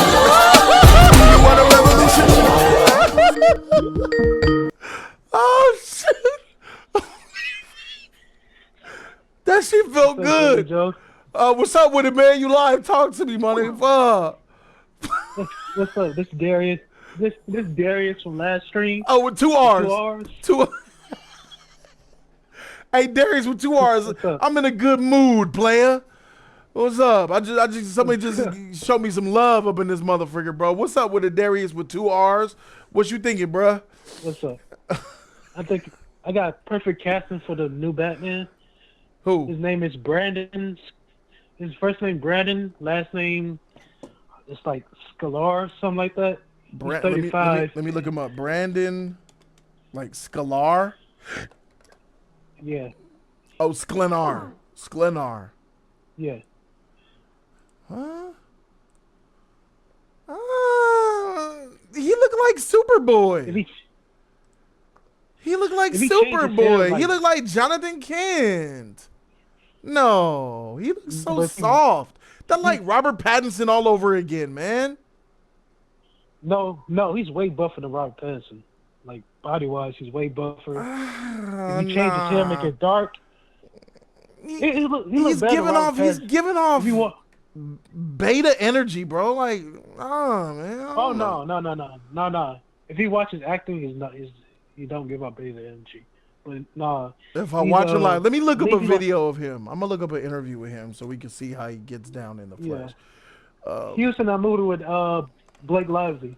You want a revolution? Oh shit! That shit felt good. What's up with it, man? You live? Talk to me, money. Fuck. What's up? This Darius. This Darius from last stream. Oh, with 2 R's. 2 R's. Two. Hey, Darius with 2 R's. What's up? I'm in a good mood, player. What's up? Somebody just showed me some love up in this motherfucker, bro. What's up with it, Darius with 2 R's? What you thinking, bro? What's up? I think I got perfect casting for the new Batman. Who? His name is Brandon. His first name Brandon. Last name, it's like Scalar, something like that. He's 35. Let me look him up. Brandon, like Scalar. Yeah. Oh, Sklenar. Sklenar. Yeah. Huh? He looked like Superboy. He looked like if he changed his hair, Superboy. like- He looked like Jonathan Kent. No, he looks so But if he- soft. That like Robert Pattinson all over again, man. No, he's way buffer than Robert Pattinson. Like body wise, he's way buffer. If you change his hair, make it dark. He look He's better giving than off. Robert He's Pattinson. giving off If you want, beta energy, bro. Like, oh man. I oh don't know. no. If he watches acting, he don't give up beta energy. But nah. If I he's, watch him live, let me look up a he's video of him. I'm gonna look up an interview with him so we can see how he gets down in the flesh. He was in that movie with Blake Lively.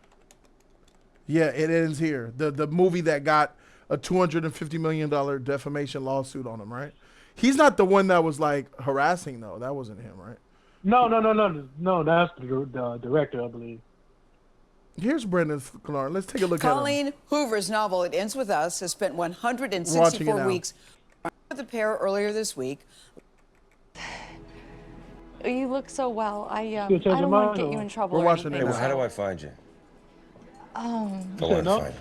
Yeah, it ends here. The movie that got a $250 million defamation lawsuit on him, right? He's not the one that was like harassing though. That wasn't him, right? No. That's the director, I believe. Here's Brendan Sklar. Let's take a look at him. Colleen Hoover's novel, It Ends With Us, has spent Watching it 164 now. weeks with the pair earlier this week. You look so well. I You don't change your want mind, to get you or- in trouble We're or watching anything. it now. How do I find you? Um, I want to no? find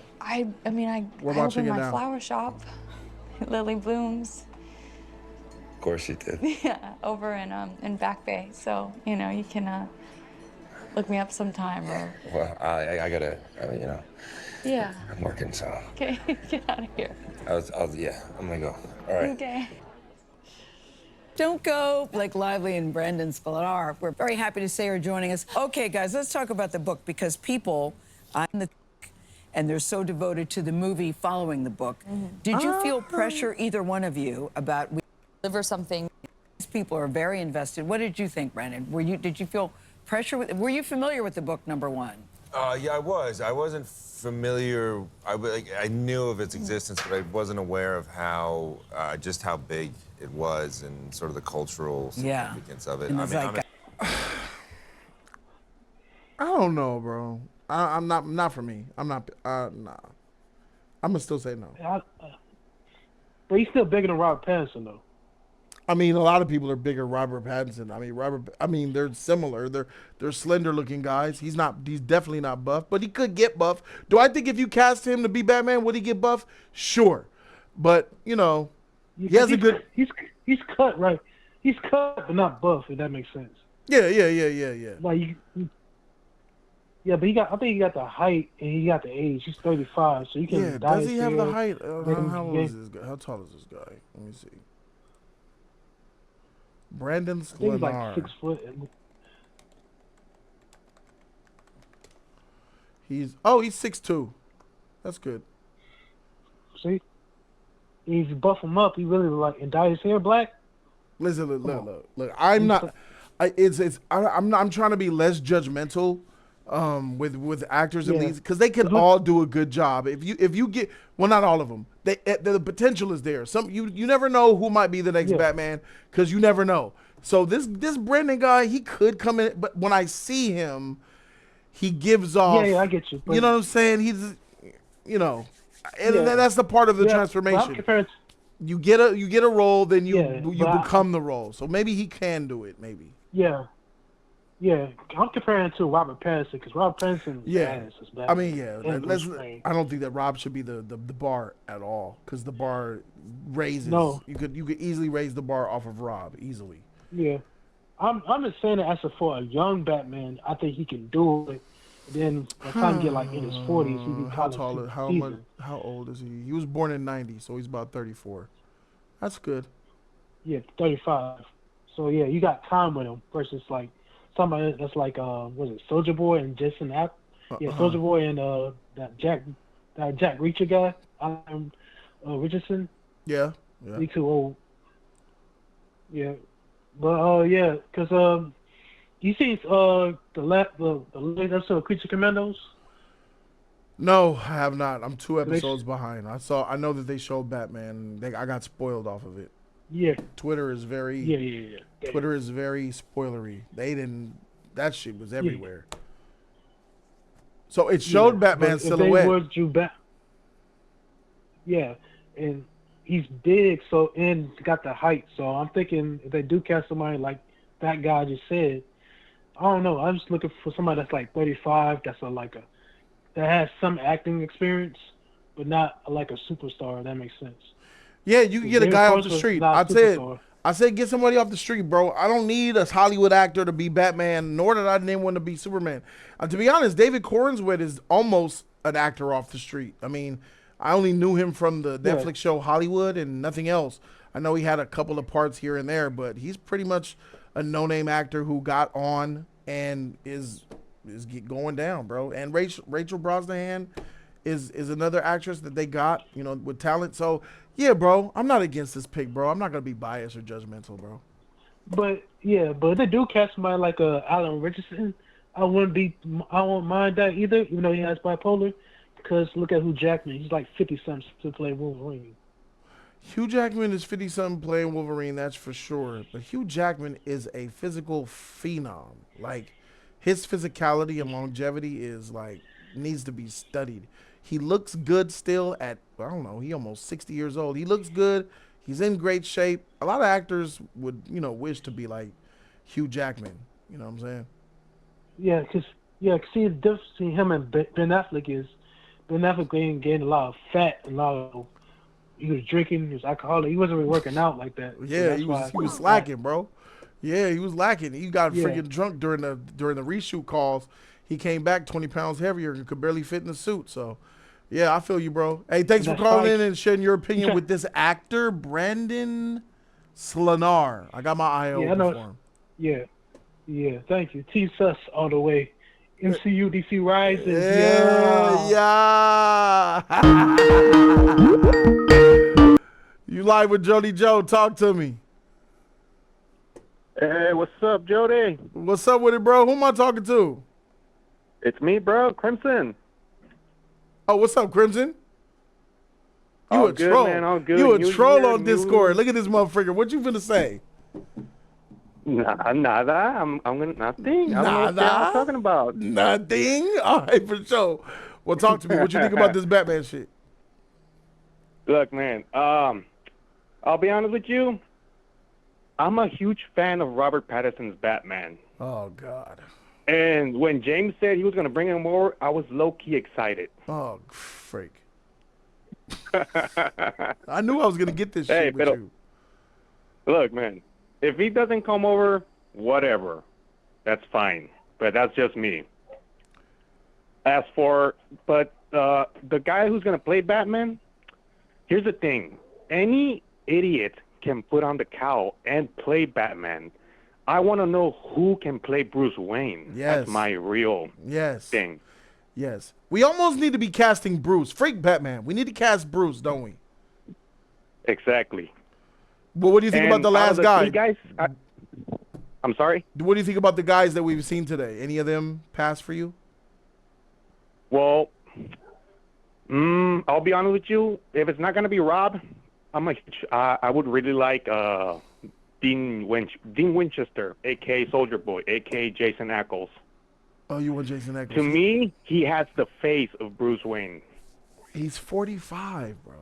you. I mean, I We're opened watching it my now. flower shop, Lily Blooms, Of course you did. yeah, over in Back Bay. So you know, you can look me up sometime. Or Well, I gotta, yeah, I'm working, so okay, get out of here. yeah, I'm gonna go. All right. Okay. Don't go, Blake Lively and Brandon Sklar. We're very happy to say you're joining us. Okay, guys, let's talk about the book because people and they're so devoted to the movie following the book. Did you feel pressure, either one of you, about Deliver something. these people are very invested? What did you think, Brandon? Did you feel pressure? Were you familiar with the book, number one? Yeah, I was. I wasn't familiar. I knew of its existence, but I wasn't aware of how just how big it was and sort of the cultural Yeah. significance of it. In the I mean, zeitgeist. I don't know, bro. I'm not for me. I'm not. Nah. I'm gonna still say no. But he's still bigger than Robert Pattinson, though. I mean, a lot of people are bigger Robert Pattinson. I mean, they're similar. They're slender looking guys. He's definitely not buff, but he could get buff. Do I think if you cast him to be Batman, would he get buff? Sure. But, he has a good. He's cut, right? He's cut, but not buff, if that makes sense. Yeah. Like, yeah, but I think he got the height and he got the age. He's 35, so you can Yeah, dye does his he have the hair. height? How old Yeah. is this guy? How tall is this guy? Let me see. Brandon I think he's like Sklenar. 6 foot. He's 6'2". That's good. See? If you buff him up, he really and dye his hair black. Listen, look. I'm not. I'm trying to be less judgmental, with actors in Yeah. these because they can all do a good job. If you get not all of them. The potential is there. You never know who might be the next Batman because you never know. So this Brendan guy, he could come in, but when I see him, he gives off. Yeah, I get you. You know what I'm saying? you know, and Yeah. that's the part of the Yeah, but I'm transformation. comparing. You get a role, then you Yeah, but become the role. So maybe he can do it. Maybe. Yeah, yeah. I'm comparing to Robert Pattinson because Robert Pattinson is Yeah. ass as I Batman. mean, yeah. And Let's. Bruce Wayne. I don't think that Rob should be the bar at all, because the bar raises. No. You could easily raise the bar off of Rob easily. Yeah, I'm just saying that for a young Batman, I think he can do it. Then by the time he get like in his 40s, he be How kind tall? of How much? seasoned. How old is he? He was born in '90, so he's about 34. That's good. Yeah, 35. So yeah, you got time with him versus like somebody that's like was it Soldier Boy and Jason App? Yeah, Soldier Boy and that Jack Reacher guy, Richardson. Yeah. He too old. Yeah, but yeah, cause you see the latest episode of Creature Commandos? No, I have not. I'm 2 They- episodes behind. I know that they showed Batman. I got spoiled off of it. Yeah, Twitter is very. yeah. Twitter is very spoilery. They didn't. That shit was everywhere. So it showed Batman's but if silhouette. They would you back. Yeah, and he's big, so and got the height. So I'm thinking if they do cast somebody like that guy just said, I don't know. I'm just looking for somebody that's like 35. That's that has some acting experience, but not like a superstar. If that makes sense. Yeah, you can get a David guy off Cross the was street. not a superstar. I said get somebody off the street, bro. I don't need a Hollywood actor to be Batman, nor did I name one to be Superman. To be honest, David Cornswet is almost an actor off the street. I mean, I only knew him from the Netflix show Hollywood and nothing else. I know he had a couple of parts here and there, but he's pretty much a no-name actor who got on and is going down, bro. And Rachel Brosnahan is another actress that they got, with talent. So yeah, bro, I'm not against this pick, bro. I'm not gonna be biased or judgmental, bro. But if they do cast somebody like Alan Richardson, I won't mind that either, even though he has bipolar. Because look at Hugh Jackman, he's like 50-something to play Wolverine. Hugh Jackman is 50-something playing Wolverine, that's for sure. But Hugh Jackman is a physical phenom. Like, his physicality and longevity is needs to be studied. He looks good still at, I don't know, he almost 60 years old. He looks good. He's in great shape. A lot of actors would, wish to be like Hugh Jackman. You know what I'm saying? Yeah, see the difference between him and Ben Affleck is Ben Affleck gained a lot of fat, he was drinking, he was alcoholic. He wasn't really working out like that. Yeah, so he was slacking, bro. Yeah, he was lacking. He got freaking drunk during the reshoot calls. He came back 20 pounds heavier and could barely fit in the suit. So, yeah, I feel you, bro. Hey, thanks for calling in and sharing your opinion with this actor, Brandon Slanar. I got my eye open for him. Yeah. Thank you. T-Sus all the way. MCU, DC Rising. Yeah. You live with Jody Joe. Talk to me. Hey, what's up, Jody? What's up with it, bro? Who am I talking to? It's me, bro, Crimson. Oh, what's up, Crimson? You all a good, troll. Man, all good. You a New troll year, on Discord. Look at this motherfucker. What you finna say? Nada. I'm gonna nothing. I don't know what I'm talking about. Nothing. All right, for sure. Well, talk to me. What you think about this Batman shit? Look, man. I'll be honest with you. I'm a huge fan of Robert Pattinson's Batman. Oh God. And when James said he was gonna bring him over, I was low key excited. Oh, freak. I knew I was gonna get this shit with you. Look, man. If he doesn't come over, whatever. That's fine. But that's just me. But the guy who's going to play Batman, here's the thing. Any idiot can put on the cowl and play Batman. I want to know who can play Bruce Wayne. Yes. That's my real thing. Yes. We almost need to be casting Bruce. Freak Batman. We need to cast Bruce, don't we? Exactly. Well, what do you think about the last guy? Guys, I'm sorry? What do you think about the guys that we've seen today? Any of them pass for you? Well, I'll be honest with you. If it's not going to be Rob, I would really like Dean Winchester, a.k.a. Soldier Boy, a.k.a. Jason Ackles. Oh, you want Jason Ackles? To me, he has the face of Bruce Wayne. He's 45, bro.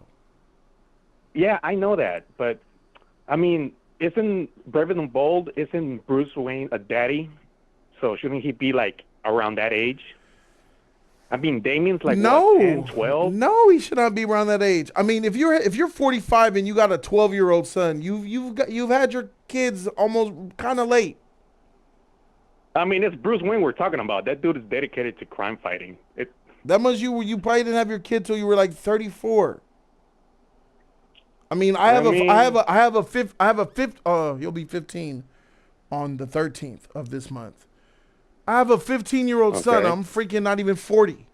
Yeah, I know that, but I mean, isn't Brave and Bold? Isn't Bruce Wayne a daddy? So shouldn't he be like around that age? I mean, Damien's like what, 10, 12? No, he should not be around that age. I mean, if you're 45 and you got a 12-year-old son, you've had your kids almost kind of late. I mean, it's Bruce Wayne we're talking about. That dude is dedicated to crime fighting. That much you probably didn't have your kid till you were like 34. I mean, I have a fifth. He'll be 15 on the 13th of this month. I have a 15-year-old son. I'm freaking not even 40.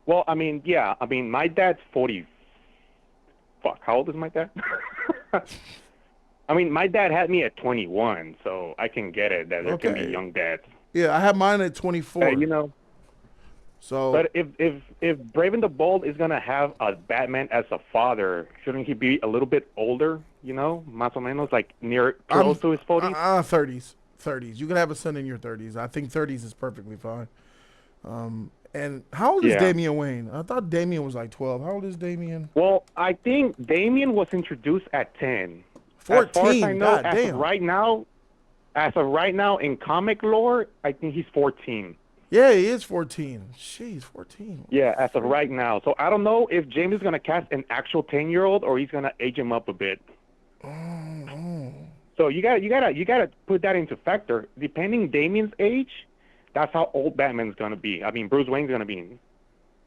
Well, I mean, yeah. I mean, my dad's 40. Fuck, how old is my dad? I mean, my dad had me at 21, so I can get it that there can be young dads. Yeah, I have mine at 24. You know. So. But if Brave and the Bold is gonna have a Batman as a father, shouldn't he be a little bit older? You know, más o menos, like close to his 40s. 30s. You can have a son in your 30s. I think 30s is perfectly fine. And how old is Damian Wayne? I thought Damian was like 12. How old is Damian? Well, I think Damian was introduced at 10. 14. As far as I know, God damn. as of right now in comic lore, I think he's 14. Yeah, he is 14. Jeez, 14. Yeah, as of right now. So I don't know if James is gonna cast an actual 10-year-old or he's gonna age him up a bit. So you gotta put that into factor. Depending Damien's age, that's how old Batman's gonna be. I mean, Bruce Wayne's gonna be.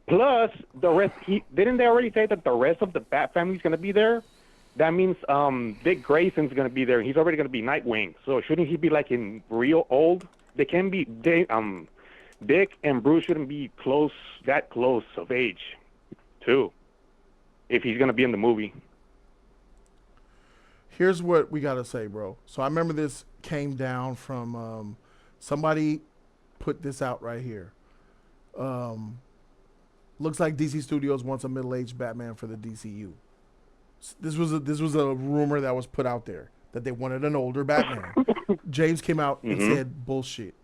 Plus the rest. Didn't they already say that the rest of the Bat family's gonna be there? That means Dick Grayson's gonna be there. He's already gonna be Nightwing. So shouldn't he be like in real old? They can be. Dick and Bruce shouldn't be that close of age, too, if he's going to be in the movie. Here's what we got to say, bro. So I remember this came down from somebody put this out right here. Looks like DC Studios wants a middle-aged Batman for the DCU. This was a rumor that was put out there that they wanted an older Batman. James came out and said bullshit.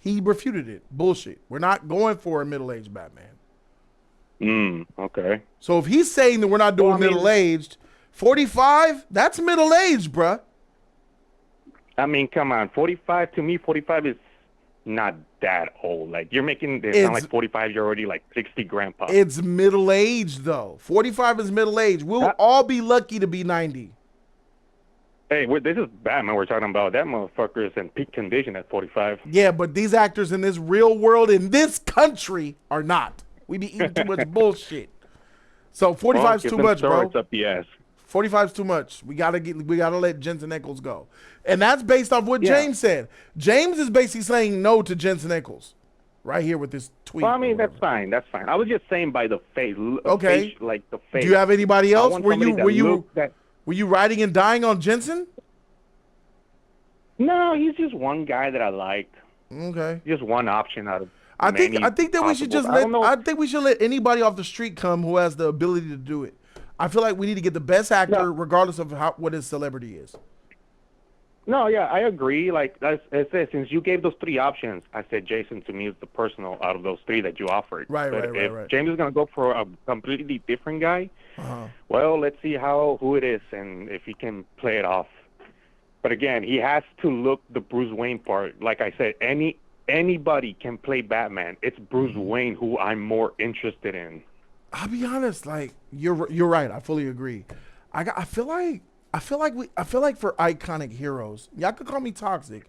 He refuted it. Bullshit. We're not going for a middle-aged Batman. Okay. So if he's saying that we're not doing middle-aged, 45, that's middle-aged, bruh. I mean, come on. 45, to me, 45 is not that old. Like, you're making it sound like 45, you're already like 60 grandpa. It's middle-aged, though. 45 is middle-aged. We'll all be lucky to be 90. Hey, this is Batman we're talking about. That motherfucker is in peak condition at 45. Yeah, but these actors in this real world, in this country, are not. We be eating too much bullshit. So 45 is too much, bro. Up the ass. 45 is too much. We gotta let Jensen Ackles go. And that's based off what James said. James is basically saying no to Jensen Ackles. Right here with this tweet. Well, I mean, that's fine. That's fine. I was just saying by the face. Okay. Like the face. Do you have anybody else? Were you riding and dying on Jensen? No, he's just one guy that I liked. Okay. Just one option out of I think that we should just let anybody off the street come who has the ability to do it. I feel like we need to get the best actor regardless of what his celebrity is. No, yeah, I agree. Like I said, since you gave those three options, I said Jason to me is the personal out of those three that you offered. Right. If James is gonna go for a completely different guy, well, let's see who it is and if he can play it off. But again, he has to look the Bruce Wayne part. Like I said, anybody can play Batman. It's Bruce Wayne who I'm more interested in. I'll be honest, like you're right. I fully agree. I feel like for iconic heroes, y'all could call me toxic,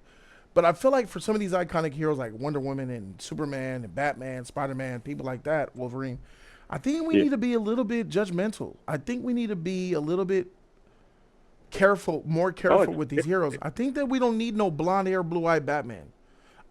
but I feel like for some of these iconic heroes like Wonder Woman and Superman and Batman, Spider-Man, people like that, Wolverine, I think we need to be a little bit judgmental. I think we need to be a little bit more careful with these heroes. I think that we don't need no blonde hair, blue-eyed Batman.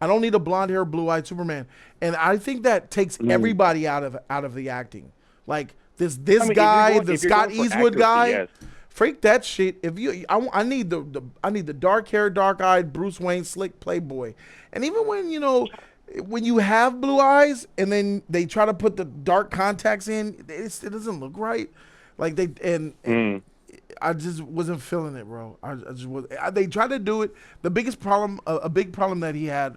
I don't need a blonde hair, blue-eyed Superman. And I think that takes everybody out of the acting. Like this guy, the Scott Eastwood guy. Yes. Freak that shit. I need the dark hair, dark eyed Bruce Wayne, slick playboy. And even when you have blue eyes and then they try to put the dark contacts in, it doesn't look right. Like I just wasn't feeling it, bro. I just was. They tried to do it. The biggest problem, a big problem that he had,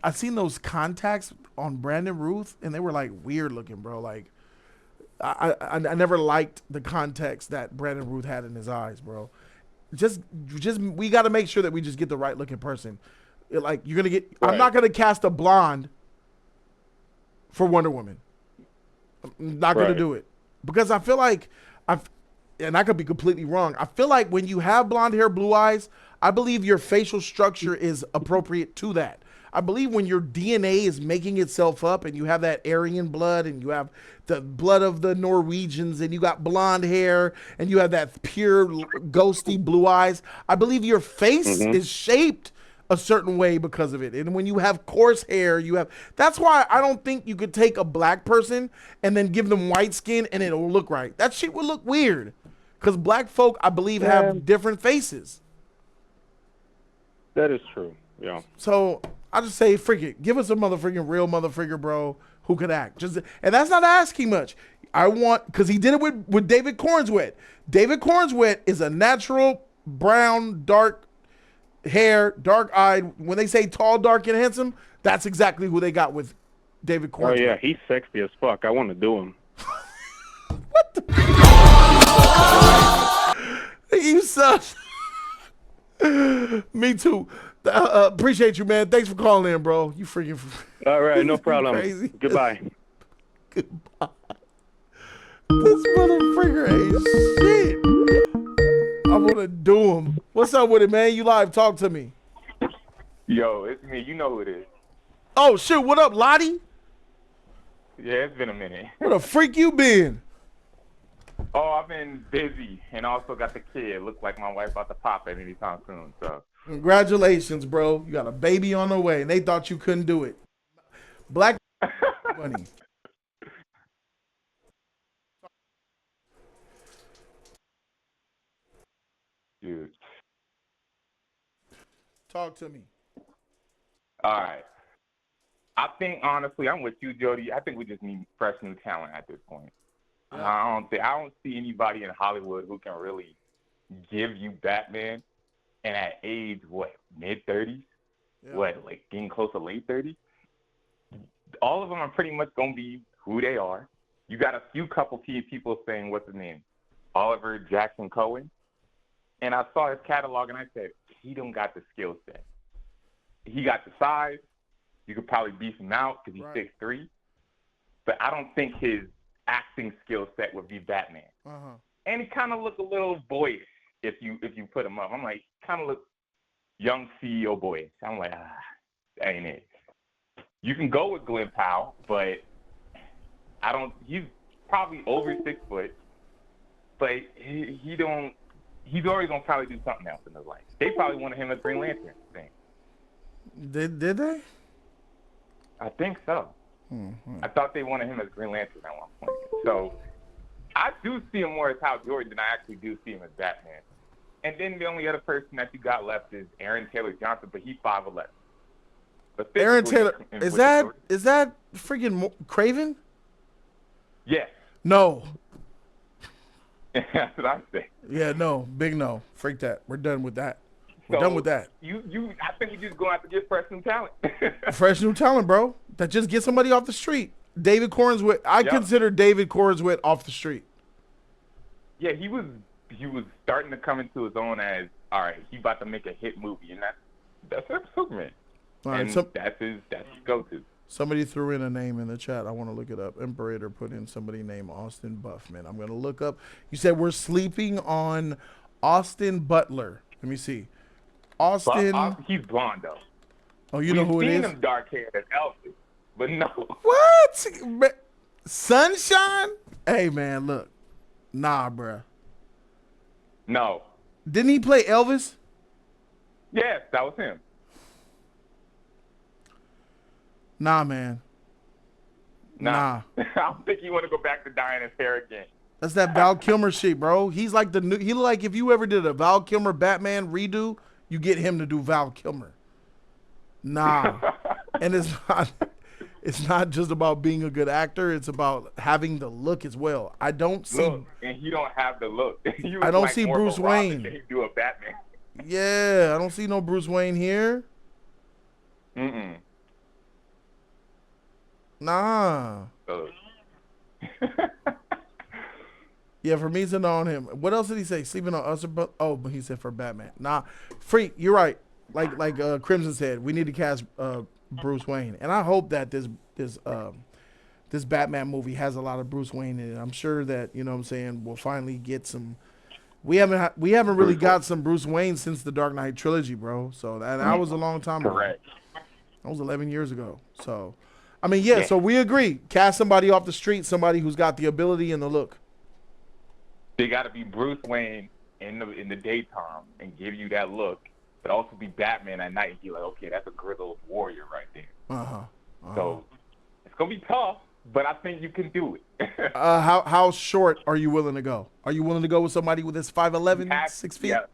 I seen those contacts on Brandon Ruth, and they were like weird looking, bro. Like I never liked the context that Brandon Ruth had in his eyes, bro. Just we got to make sure that we just get the right looking person. Like you're gonna get. Right. I'm not gonna cast a blonde for Wonder Woman. I'm not gonna Right. do it because I feel like and I could be completely wrong. I feel like when you have blonde hair, blue eyes, I believe your facial structure is appropriate to that. I believe when your DNA is making itself up and you have that Aryan blood and you have the blood of the Norwegians and you got blonde hair and you have that pure ghosty blue eyes, I believe your face is shaped a certain way because of it. And when you have coarse hair, that's why I don't think you could take a black person and then give them white skin and it'll look right. That shit would look weird. Because black folk, I believe, have different faces. That is true. Yeah. So I just say, freak it. Give us a motherfucking real motherfucker, bro, who could act. And that's not asking much. I want, because he did it with David Cornswet. David Cornswet is a natural brown, dark hair, dark eyed. When they say tall, dark, and handsome, that's exactly who they got with David Cornswet. Oh yeah, he's sexy as fuck. I want to do him. You suck. Me too. Appreciate you, man. Thanks for calling in, bro. You freaking. All right, no problem. Crazy. Goodbye. Goodbye. This motherfucker ain't shit. I want to do him. What's up with it, man? You live. Talk to me. Yo, it's me. You know who it is. Oh, shit. What up, Lottie? Yeah, it's been a minute. Where the freak you been? Oh, I've been busy and also got the kid. Looks like my wife about to pop at any time soon. So Congratulations, bro. You got a baby on the way, and they thought you couldn't do it. Black money. dude. Talk to me. All right. I think honestly, I'm with you, Jody. I think we just need fresh new talent at this point. Yeah. I don't see anybody in Hollywood who can really give you Batman, and at age mid-30s, like getting close to late 30s. All of them are pretty much gonna be who they are. You got a few couple people saying what's his name, Oliver Jackson Cohen, and I saw his catalog and I said he don't got the skill set. He got the size. You could probably beef him out because he's 6'3", but I don't think his acting skill set would be Batman. And he kind of looked a little boyish if you put him up. I'm like, kind of look young CEO boyish. I'm like, that ain't it. You can go with Glenn Powell, but he's probably over 6 foot, but he's always gonna probably do something else in his life. They probably wanted him as Green Lantern thing. Did they? I think so. I thought they wanted him as Green Lantern at one point. So I do see him more as Hal Jordan than I actually do see him as Batman. And then the only other person that you got left is Aaron Taylor Johnson, but he's 5'11". But Aaron Taylor, is that freaking Craven? Yes. No. That's what I say. Yeah, no. Big no. Freak that. We're done with that. We're done with that. I think we just going to have to get fresh new talent. Fresh new talent, bro. That just get somebody off the street. David Cornswet. I consider David Cornswet off the street. Yeah, he was starting to come into his own as, all right, he about to make a hit movie, and that's Superman. All right, and that's his go-to. Somebody threw in a name in the chat. I want to look it up. Imperator put in somebody named Austin Buffman. I'm going to look up. You said we're sleeping on Austin Butler. Let me see. Austin. He's blonde, though. Oh, you know who it is? We've seen him dark-haired as Elvis, but no. What? Sunshine? Hey, man, look. Nah, bruh. No. Didn't he play Elvis? Yes, that was him. Nah, man. Nah. I don't think you want to go back to dyeing his hair again. That's that Val Kilmer shit, bro. He's like he look like if you ever did a Val Kilmer Batman redo, you get him to do Val Kilmer. Nah. And it's not just about being a good actor, it's about having the look as well. I don't see look, and he don't have the look. I don't see Bruce Wayne. He do a Batman. Yeah, I don't see no Bruce Wayne here. Mm-mm. Nah. Yeah, for me, it's a no on him. What else did he say? Sleeping on us? Oh, but he said for Batman. Nah, Freak, you're right. Like Crimson said, we need to cast Bruce Wayne, and I hope that this Batman movie has a lot of Bruce Wayne in it. I'm sure that what I'm saying, we'll finally get some. We haven't really got some Bruce Wayne since the Dark Knight trilogy, bro. So that was a long time ago. Correct. That was 11 years ago. So, I mean, yeah. So we agree. Cast somebody off the street, somebody who's got the ability and the look. They got to be Bruce Wayne in the daytime and give you that look, but also be Batman at night and be like, okay, that's a grizzled warrior right there. So it's gonna be tough, but I think you can do it. How short are you willing to go? Are you willing to go with somebody with this 5'11", 6 feet? Yeah,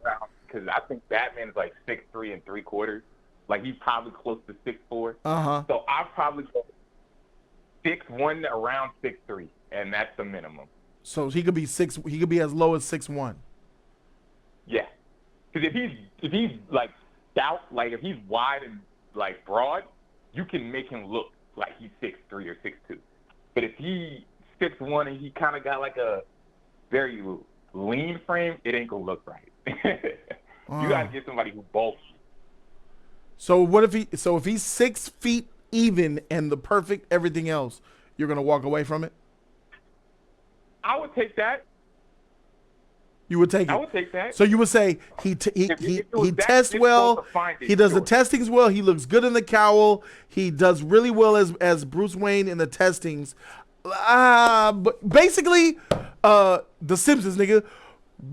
because I think Batman is like 6'3" and 3/4. Like he's probably close to 6'4". So I'll probably go 6'1" around 6'3", and that's the minimum. So he could be He could be as low as 6'1". Yeah, because if he's like stout, like if he's wide and like broad, you can make him look like he's 6'3" or 6'2". But if he 6'1" and he kind of got like a very lean frame, it ain't gonna look right. You gotta get somebody who bulks. So if he's 6 feet even and the perfect everything else, you're gonna walk away from it? I would take that. You would take it. I would take that. So you would say he tests well. He does the testings well. He looks good in the cowl. He does really well as Bruce Wayne in the testings. But basically, the Simpsons, nigga.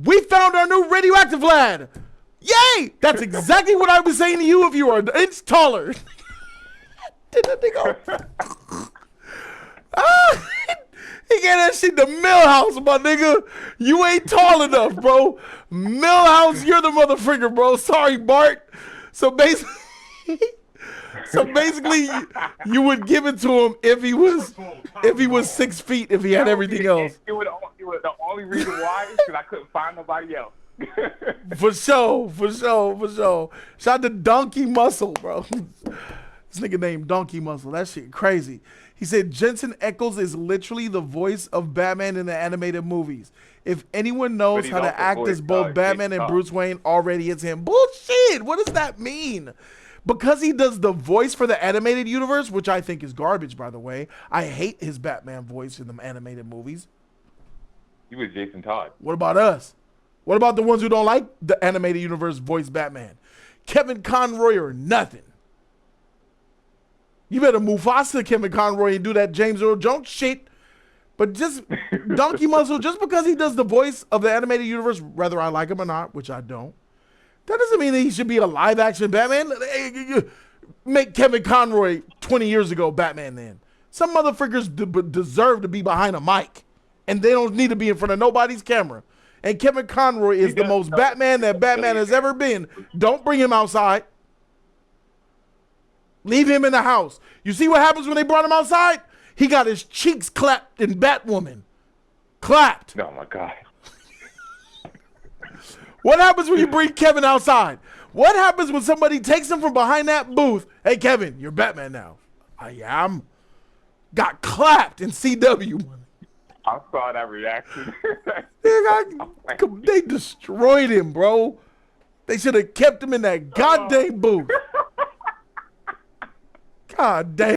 We found our new radioactive lad. Yay! That's exactly what I was saying to you if you were an inch taller. Did that nigga? He gave that shit to Millhouse, my nigga. You ain't tall enough, bro. Millhouse, you're the motherfucker, bro. Sorry, Bart. So basically, you would give it to him if he was 6 feet, if he had everything else. It was the only reason why is because I couldn't find nobody else. For sure. Shout out to Donkey Muscle, bro. This nigga named Donkey Muscle. That shit crazy. He said Jensen Ackles is literally the voice of Batman in the animated movies. If anyone knows how to act as both Batman and Bruce Wayne, already it's him. Bullshit. What does that mean? Because he does the voice for the animated universe, which I think is garbage, by the way. I hate his Batman voice in the animated movies. He was Jason Todd. What about us? What about the ones who don't like the animated universe voice Batman? Kevin Conroy or nothing. You better Mufasa Kevin Conroy and do that James Earl Jones shit. But just Donkey Muscle, just because he does the voice of the animated universe, whether I like him or not, which I don't, that doesn't mean that he should be a live action Batman. Make Kevin Conroy 20 years ago Batman then. Some motherfuckers deserve to be behind a mic. And they don't need to be in front of nobody's camera. And Kevin Conroy is the most Batman that Batman has ever been. Don't bring him outside. Leave him in the house. You see what happens when they brought him outside? He got his cheeks clapped in Batwoman. Clapped. Oh, my God. What happens when you bring Kevin outside? What happens when somebody takes him from behind that booth? Hey, Kevin, you're Batman now. I am. Got clapped in CW. I saw that reaction. They destroyed him, bro. They should have kept him in that goddamn booth. God damn.